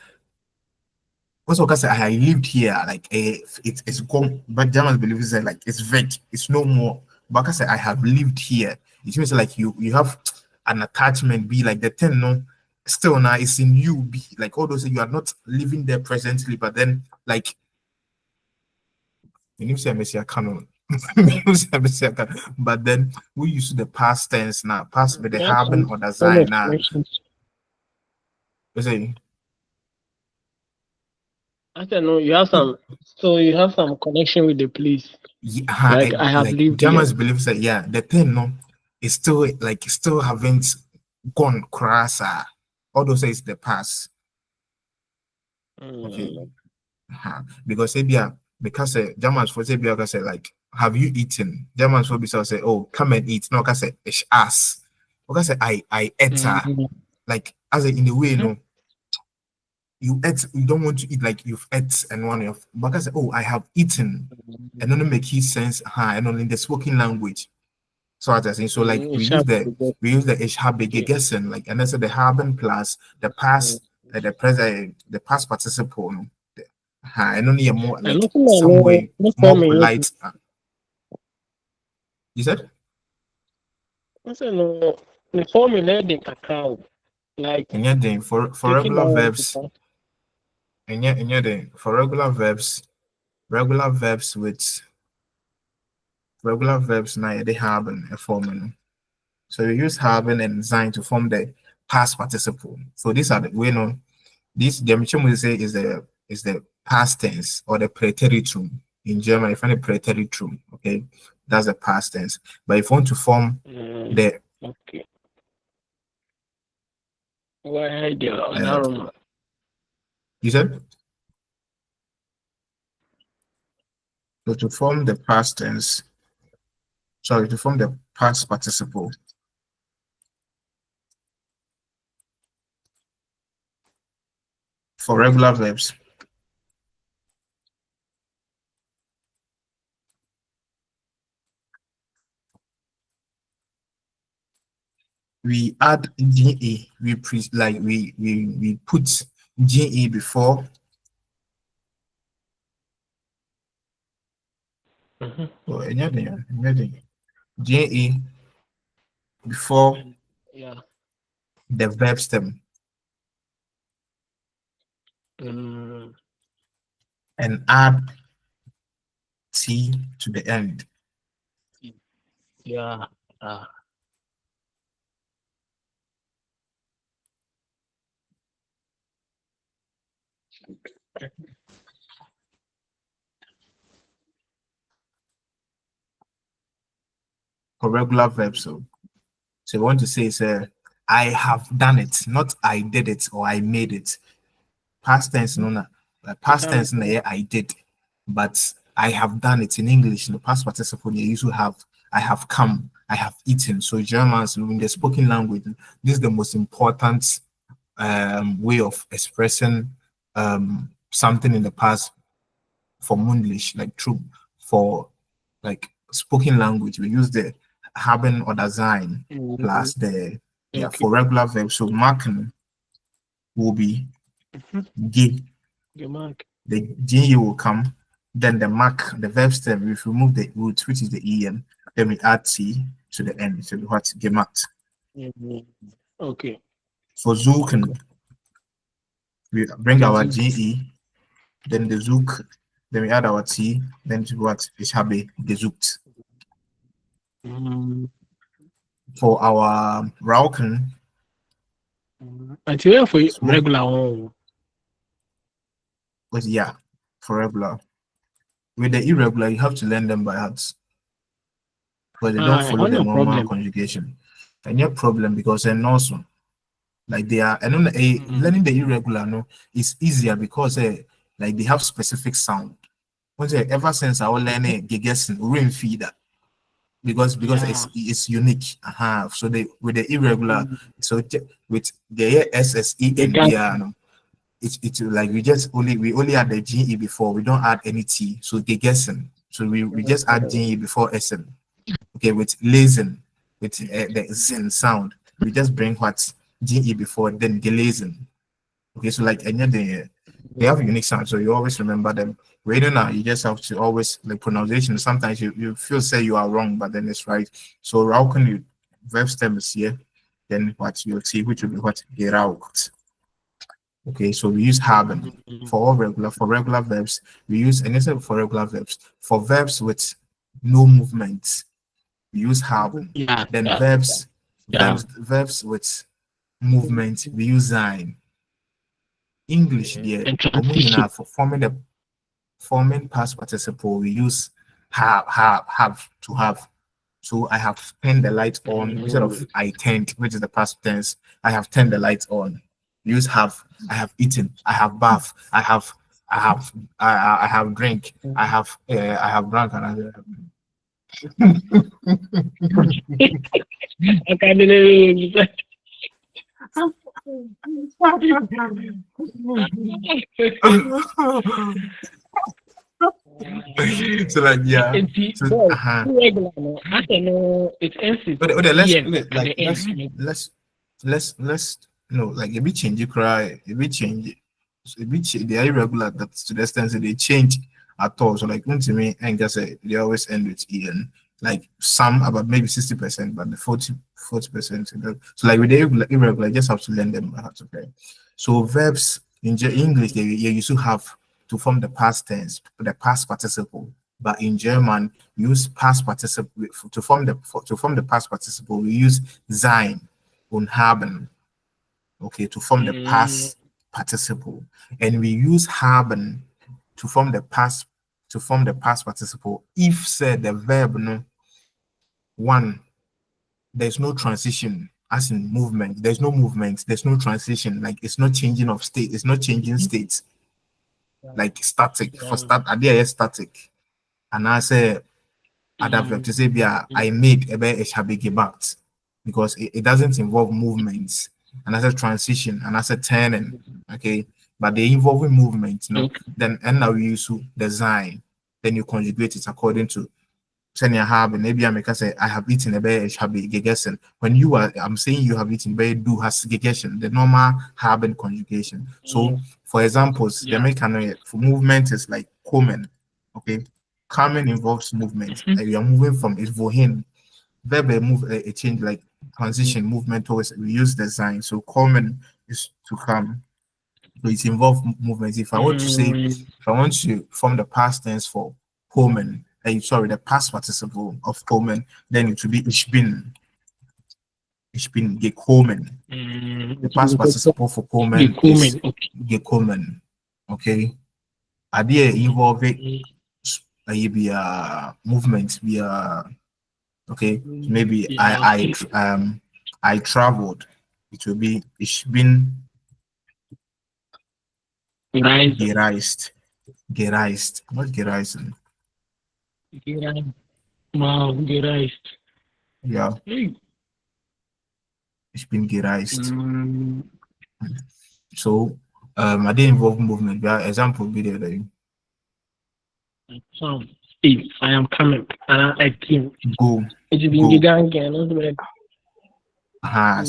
Also, because I lived here, like it's gone, but Germans believe it's like it's vague, it's no more. But because I have lived here, it means like you have an attachment, be like the thing, no, still now it's in you, be like all those you are not living there presently, but then like you say Messiah canon. But then we use the past tense now, past with the haben or the sein now. You say. I don't know. You have some, so you have some connection with the police. Yeah, like I have lived Germans here. believe that the thing no, is still like still haven't gone crasser. All those is the past. Okay. Because because Germans for say like have you eaten? Germans for be say oh come and eat. No, because it's us. Because I ate like as in a way no. You ate, you don't want to eat like you've ate and one of because oh I have eaten and then make it sense and only in the spoken language. So as I say, so like we use the ich habe gegessen, like and then so the haben plus the past the present the past participle and only a more like some way more polite. You said? I said no the formulating account like and yet then for regular verbs and yet then for regular verbs with regular verbs now they have a form. So you use haben and sein to form the past participle. So these are the we know this the mission will say is the past tense or the preteritum in German. If you find a preteritum, okay, that's the past tense. But if you want to form the okay. Why you said? So to form the past tense, sorry, to form the past participle, for regular verbs, we add GE, we put GE before oh, GE before the verb stem and add T to the end. For regular verbs, so you want to say I have done it, not I did it or I made it. Past tense, no, past tense, no, I did, but I have done it in English. In the past participle, you usually have I have come, I have eaten. So Germans, in the spoken language, this is the most important way of expressing something in the past for English, like true for like spoken language, we use the haben or the sein plus the for regular verbs. So marken will be ge. The ge will come. Then the mark, the verb stem, if we remove the root, which is the en, then we add t to the end. So what gemacht. Okay. For suchen, we bring our ge, then the zook, then we add our t, then to what? Ich habe gesucht. For our rauchen, until for regular one. But yeah, for regular. With the irregular, you have to learn them by heart. But they don't follow the normal conjugation. And your problem because then also like they are, and learning the irregular is easier because like they have specific sound. Ever since I was learning gegessen, ring feeder. Because it's unique. So they with the irregular, so with the SSE it's like we only add the GE before, we don't add any T. So gegessen. So we just add GE before SN. Okay, with lesen, with the Zen sound, we just bring what GE before, then gelesen. Okay, so like any they have unique sound, so you always remember them. Reading now, you just have to always like pronunciation. Sometimes you feel say you are wrong, but then it's right. So how can you verb stem is here? Then what you'll see, which will be what geraucht. Okay, so we use haben for regular verbs. We use for regular verbs. For verbs with no movement, we use haben. Then verbs with movement, we use sein. English here, for forming past participle, we use have to have. So I have turned the light on instead of I turned, which is the past tense. I have turned the light on. Use have. I have eaten. I have bath. I have drink. I have drunk. So like yeah. So, let's like a bit change you cry, a bit change they are irregular that to the extent that they change at all. So like to me and just say they always end with en, like some about maybe 60%, but the 40%. So like with the irregular, you just have to learn them. Okay. So verbs in English they used to have to form the past tense, the past participle. But in German, we use past participle to form the past participle. We use sein und haben. Okay, to form the past participle, and we use haben to form the past participle if said the verb one, there's no transition as in movement, there's no movement, there's no transition, like it's not changing of state, it's not changing states, like static. For start idea is static, and I say other verb to say I made a shall be gebaut, because it doesn't involve movements. And as a transition and as a turning, okay, but they involving movement, then and now you use design, then you conjugate it according to senior have, and maybe I make say I have eaten a bear have gegessen. When you are I'm saying you have eaten bear do has gegessen, the normal haben conjugation. So for examples, the mechanic for movement is like kommen, okay. Kommen involves movement. Like you are moving from is wohin. Verb move a change like transition movement towards we use design. So kommen is to come. So it involves movement. If I want to form the past tense for kommen, the past participle of kommen, then it will be ich bin gekommen. The past participle for kommen is gekommen. Okay. Idea involving maybe movement via. Okay, maybe I traveled. It will be ich bin gereist, not gereisen. Wow, gereist. Yeah. Ich bin gereist. So I didn't involve movement. Yeah, example be there. I am coming. I came. Go. It's been gegangen.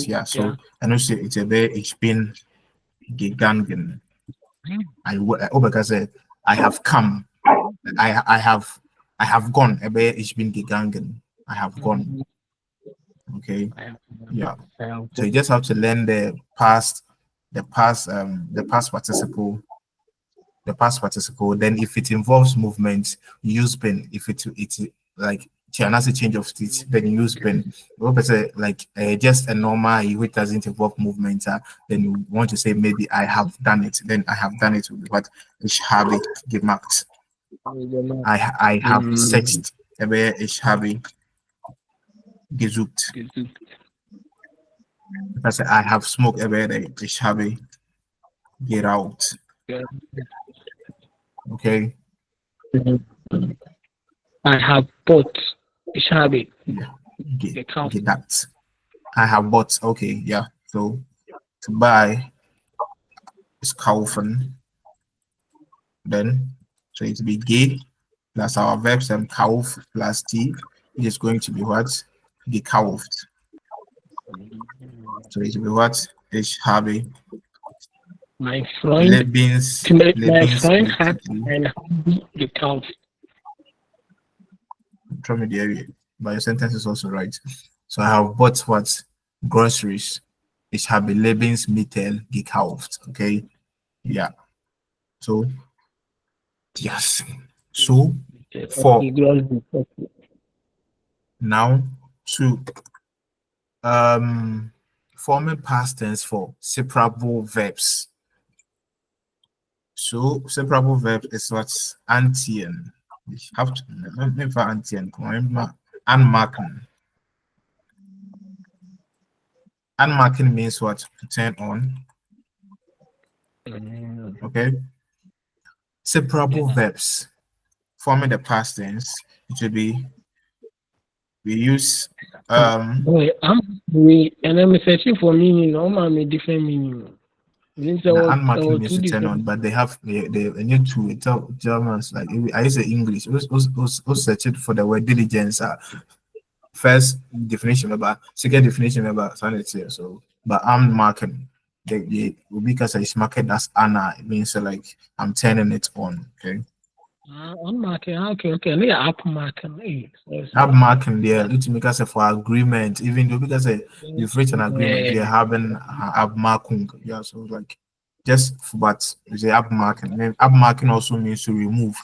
Yeah. So I know it's a bit. It's been gegangen. Because I have come. I have gone. It's been gegangen. I have gone. Okay. Yeah. So you just have to learn the past participle. The past participle. Then if it involves movement, you use been. If it's like a change of state, then you use been. Like just a normal which doesn't involve movement, then you want to say maybe I have done it. Then I have done it with what ich habe gemacht. I have searched. Ich habe gesucht. I have smoked. Ich habe geraucht. Okay. I have bought. Ich habe. Yeah. Get that. I have bought. Okay. Yeah. So to buy is kaufen. Then so it will be ge plus our verbs and kauf plus t. It is going to be what? Gekauft. So it will be what? Ich habe. My friend had gekauft. From the area, but your sentence is also right. So I have bought what? Groceries. Ich habe Lebensmittel gekauft. Okay. Yeah. So yes. So for now to forming past tense for separable verbs. So separable verb is what's antien. We have to remember antien. Anmarken. Anmarken means what? To turn on. Okay. Separable verbs forming the past tense. It will be we use and I'm searching for meaning. I'm different meaning. Unmarking means to turn on, but they have they need to tell Germans like I use English. Also search it for the word diligence. First definition about second definition about sanity. So, but unmarking they because it's marked as Anna. It means like I'm turning it on. Okay. Unmarking. Okay. And up marking. Up marking there. It make us for agreement. Even though because you've reached an agreement, they're having up marking. Yeah. So like just but the up marking. Up marking also means to remove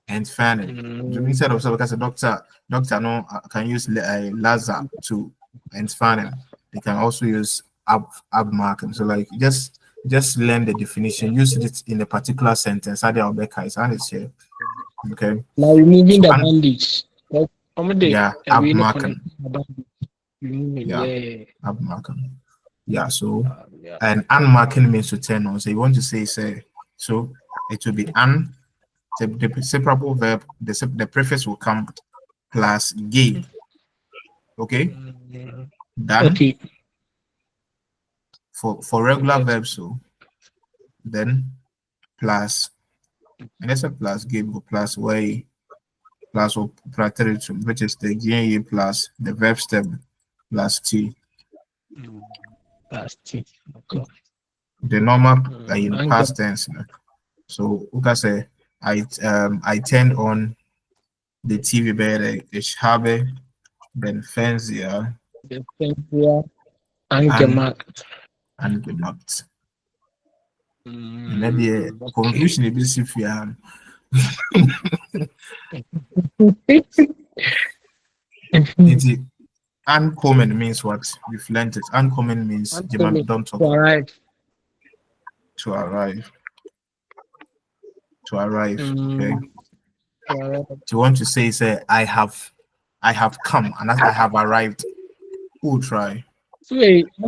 and fanning. Instead of because a doctor no can use laser to and fanning. They can also use up marking. So like just learn the definition, use it in a particular sentence. Okay. Now removing the bandage. Yeah, abmarken. Yeah, abmarken. Yeah, so and unmarking means to turn on. So you want to say so it will be the separable verb, the prefix will come plus ge. Okay? Done. Okay. For regular verbs, so then plus and that's a plus give plus way plus or preteritum, which is the GA plus the verb stem plus t. Plus t. Okay. The normal in past tense. So we can say I turned on the TV bed. Ich habe den Fernseher angemacht. Angemacht. Maybe confusion is if you are. Uncommon means what? We've learned it. Uncommon means don't talk. To arrive. Okay. Do you want to say I have come and I have arrived? Who try? So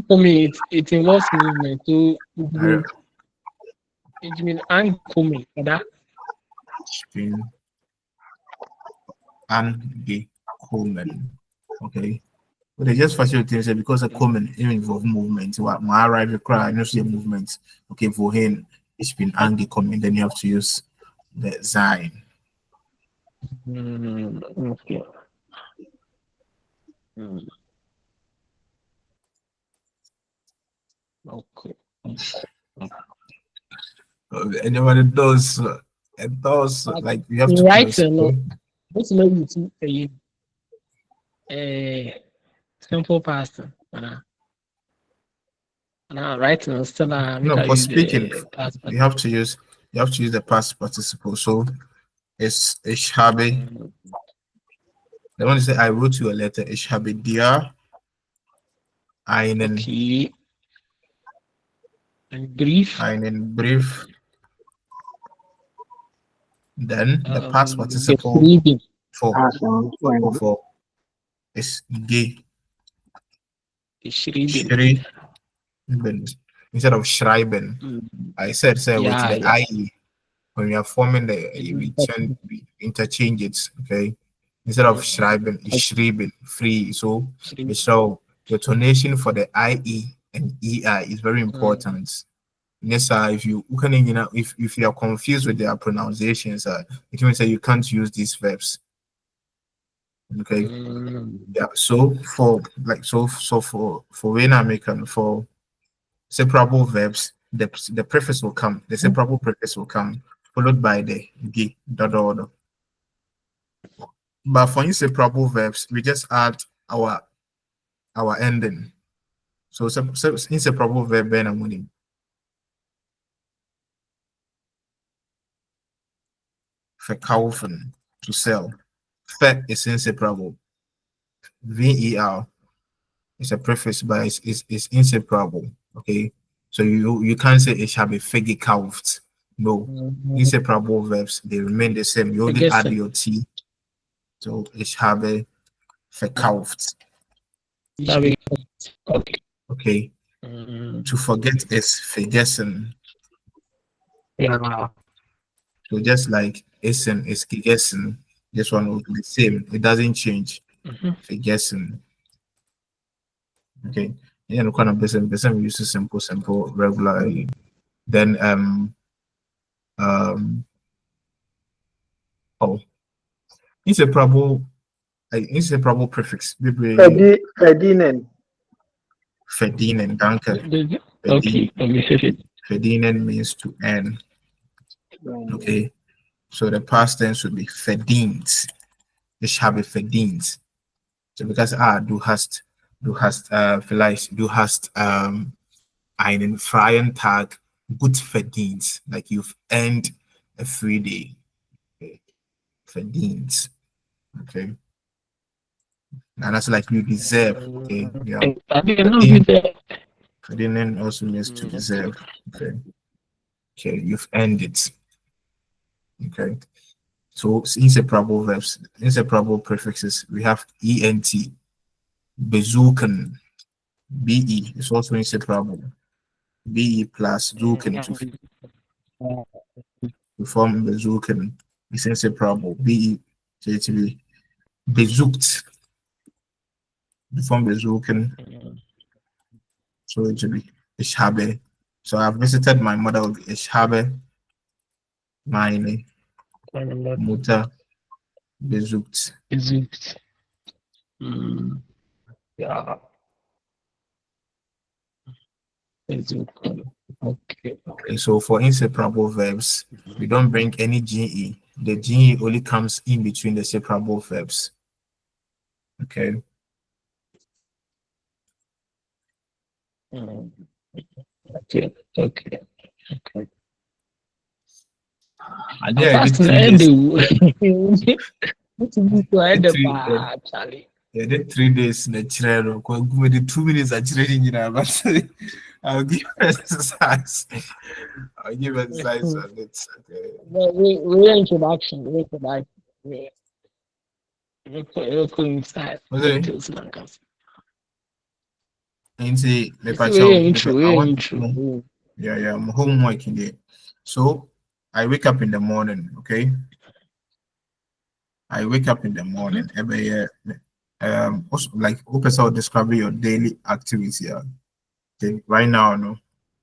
for me, it involves movement. So it means uncommon. Uncommon. Okay. But they just facilitate because a common even involve movement. What my arrival cry, no see movement. Okay, for him, it's been uncommon. Then you have to use the sign. Okay. Okay. Anybody does, it does, like you have to Right, no. spell. What's maybe to a simple past. Right now, still, No, I for use speaking, the past. you have to use the past participle. So it's Ishabe. The one to say I wrote you a letter. Ishabe dear. Einen Okay. And brief. brief. Then the past participle Geschrieben. for is ge. Geschrieben. Instead of schreiben. I said say with the IE. When you are forming the we interchange it, okay? Instead of schreiben, is schrieben, free. So the tonation for the IE and EI is very important. Yes, sir. If you can, if you are confused with their pronunciations, it means that you can't use these verbs. Okay. Yeah. So for when I make for separable verbs, the prefix will come. The separable prefix will come, followed by the g dot order. But for inseparable verbs, we just add our ending. So inseparable verb ben amunim. Verkaufen, to sell. Ver is inseparable. Ver is a prefix, but it's inseparable. Okay. So you can't say it shall be verkauft. No. Inseparable verbs, they remain the same. You only add your T. So ich habe verkauft. Okay. To forget is vergessen. Yeah. So just like essen is gegessen, this one will be the same. It doesn't change. Vergessen. Okay. Yeah, no kind of person we use simple, regular. Then inseparable prefix. Verdienen. Verdienen, danke. Okay. Verdienen means to earn. Okay. So the past tense would be verdient. Ich habe verdient. So because du hast vielleicht du hast einen freien Tag gut verdient. Like you've earned a free day. Okay. Verdient. Okay. And that's like you deserve. Okay. Yeah. Verdienen also means to deserve. Okay. Okay, you've earned it. Okay. So inseparable verbs, inseparable prefixes, we have ent, besuchen, be is also inseparable. Be plus suchen to form besuchen is inseparable. Be to be besucht to form besuchen. So it should be ich habe. So I've visited my mother with ich habe meine Mutter besucht. Yeah. Okay. So for inseparable verbs, we don't bring any GE. The GE only comes in between the separable verbs. Okay. Okay. And yeah, I did 3 days in the chair. With 2 minutes, I but I'll give exercise. I'll give exercise on it. Okay. We're introduction. We're inside. Yeah, I'm homework in there. So I wake up in the morning, okay? I wake up in the morning every year. Also like I'll describe your daily activity. Okay, right now, no,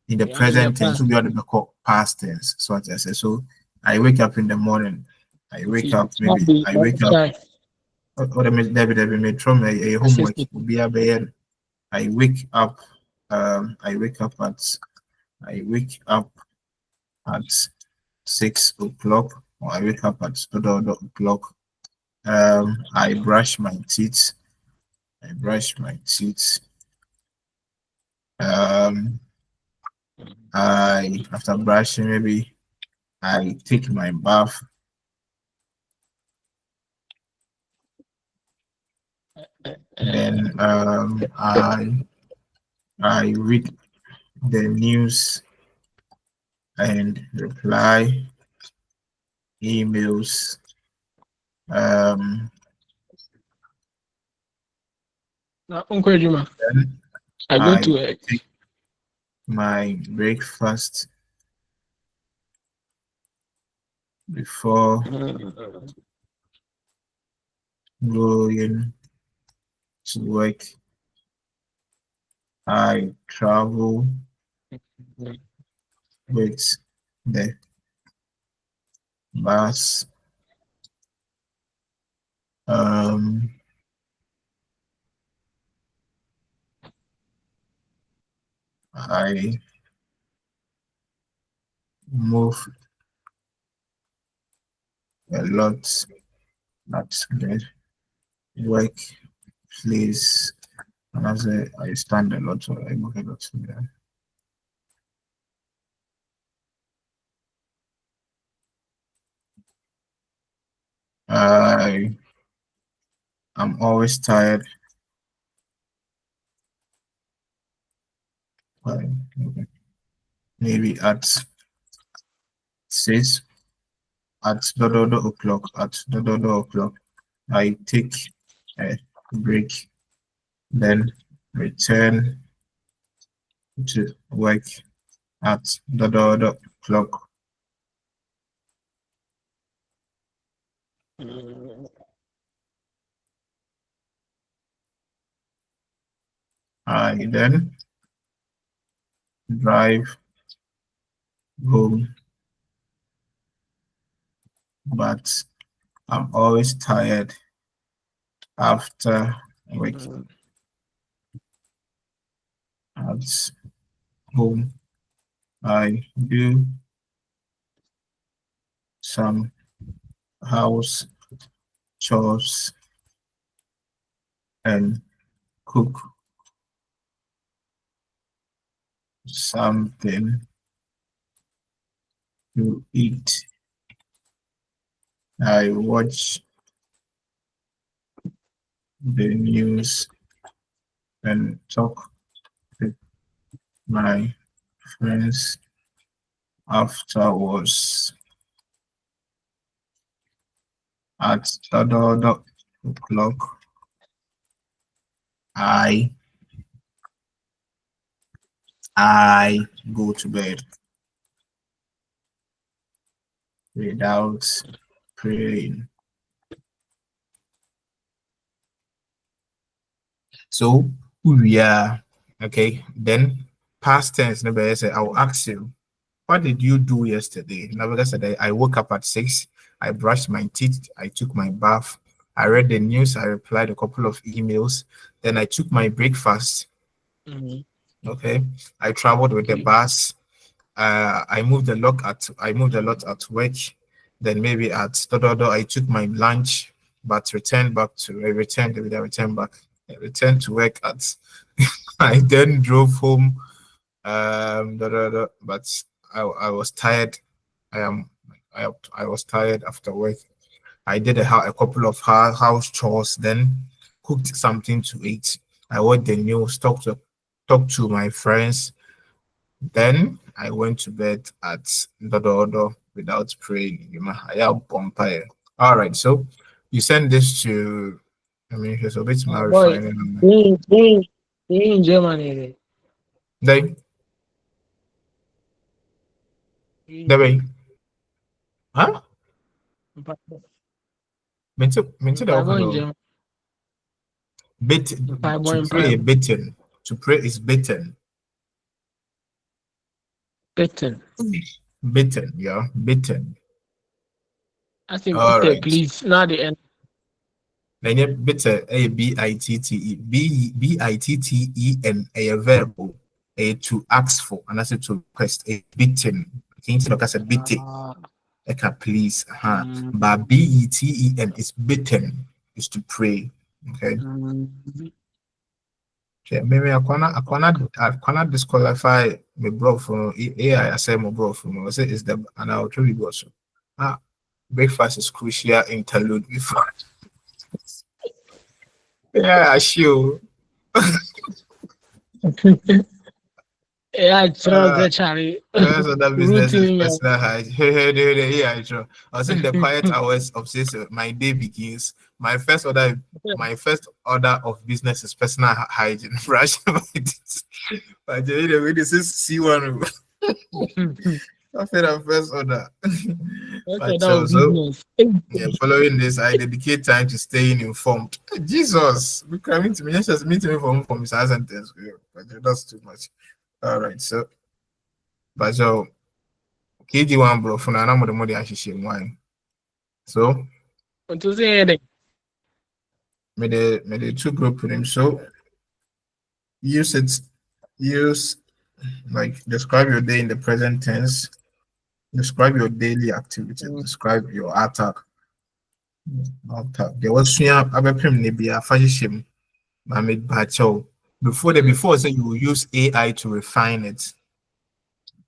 in the present tense, we are the past tense. So what I say. So I wake up in the morning. I wake up, maybe I wake up. Or the metro a homework will be a I wake up. I wake up at 6 o'clock, or I wake up at 2 o'clock. I brush my teeth. I after brushing, maybe I take my bath. Then I read the news and reply emails. Then I go to take my breakfast before going to work. I travel with the bus. I move a lot at the workplace, and as I stand a lot, so I move a lot there. I'm always tired. Maybe at 6 at the o'clock. I take a break, then return to work at the clock. I then drive home, but I'm always tired after work. At home, I do some house chores and cook something to eat. I watch the news and talk with my friends afterwards. At the o'clock, I go to bed without praying. So we are okay. Then past tense, nobody said, I'll ask you, what did you do yesterday? Nobody said, I woke up at 6, I brushed my teeth, I took my bath, I read the news, I replied a couple of emails, then I took my breakfast. Okay, I traveled with the bus. I moved a lot at work. Then maybe at I took my lunch, but returned back. I returned to work at. I then drove home. But I was tired. I was tired after work. I did a couple of house chores, then cooked something to eat. I watched the news, talked to my friends. Then I went to bed at without praying. I have bonfire. All right, so you send this to. I mean, here's a bit more refining. In Germany. They. Huh? Mental to pray bitten. To pray is bitten. Bitten. Bitten, yeah, bitten. I say All bitter, right. please. Not the end. Then you bitter, a bitte, bitten, a verb, a to ask for, and that's to request, a bitten. Things like I said, bitte, a please, but beten is bitten, is to pray. Okay. Okay, maybe I cannot disqualify my bro from AI. I say my bro from I say is the and I'll tell you also. Breakfast is crucial interlude before. Yeah, sure. Yeah, Charlie. So that business is Routine. personal high. Hey, yeah, sure. I was in the quiet hours of this. My day begins. My first order of business is personal hygiene. Brush my teeth. But this is C1. I feel that first order. But so yeah, following this, I dedicate time to staying informed. Jesus, we coming to me. Just meet me from his sentence. But that's too much. All right, so. But so KG1 bro for now the money I wine. So to say anything. Made the two group with him. So use like describe your day in the present tense, describe your daily activity, describe your attack. There was Abepim Mamid Bacho. Before say you will use AI to refine it.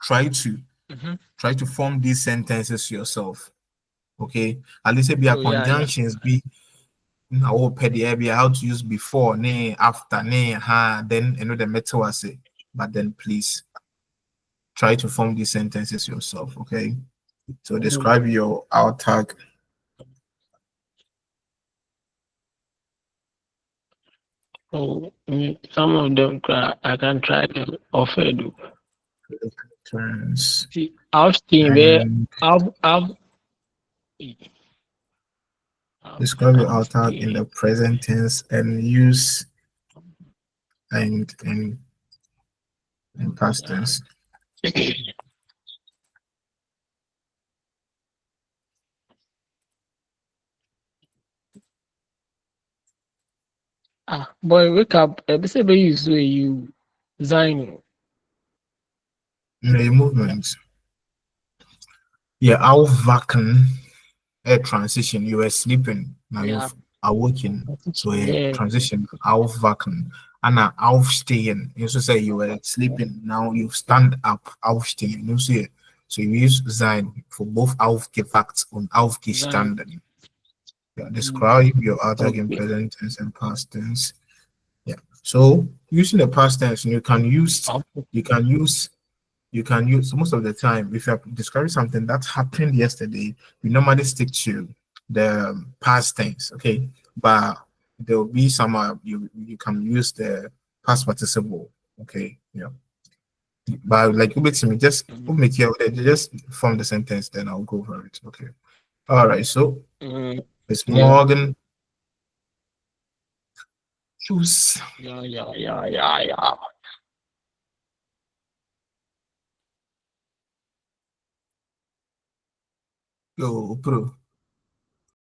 Try to form these sentences yourself. Okay, at least be a conjunctions be now how to use before, nay, after, nay, then the meta was say. But then please try to form these sentences yourself. Okay, so describe your out tag. Oh, some of them I can try them offer do. Turns. See, I've seen where I've describe your out tag in the present tense and use and in past tense. Boy, wake up. Say you design. The movements. Yeah, aufwachen. A transition. You were sleeping. Now you've awoken. So a transition. Aufwachen. And aufstehen. You also say you were sleeping. Now you stand up. Aufstehen. You see. So you use sein for both aufgewacht and aufgestanden. Yeah, describe your outtake in present tense and past tense. Yeah. So using the past tense, you can use most of the time if you're describing something that happened yesterday, we normally stick to the past tense, okay? But there will be some you can use the past participle, okay? Yeah. But like just make it just form the sentence, then I'll go over it. Okay. All right, so it's Morgan. Choose. Yeah. Go, bro.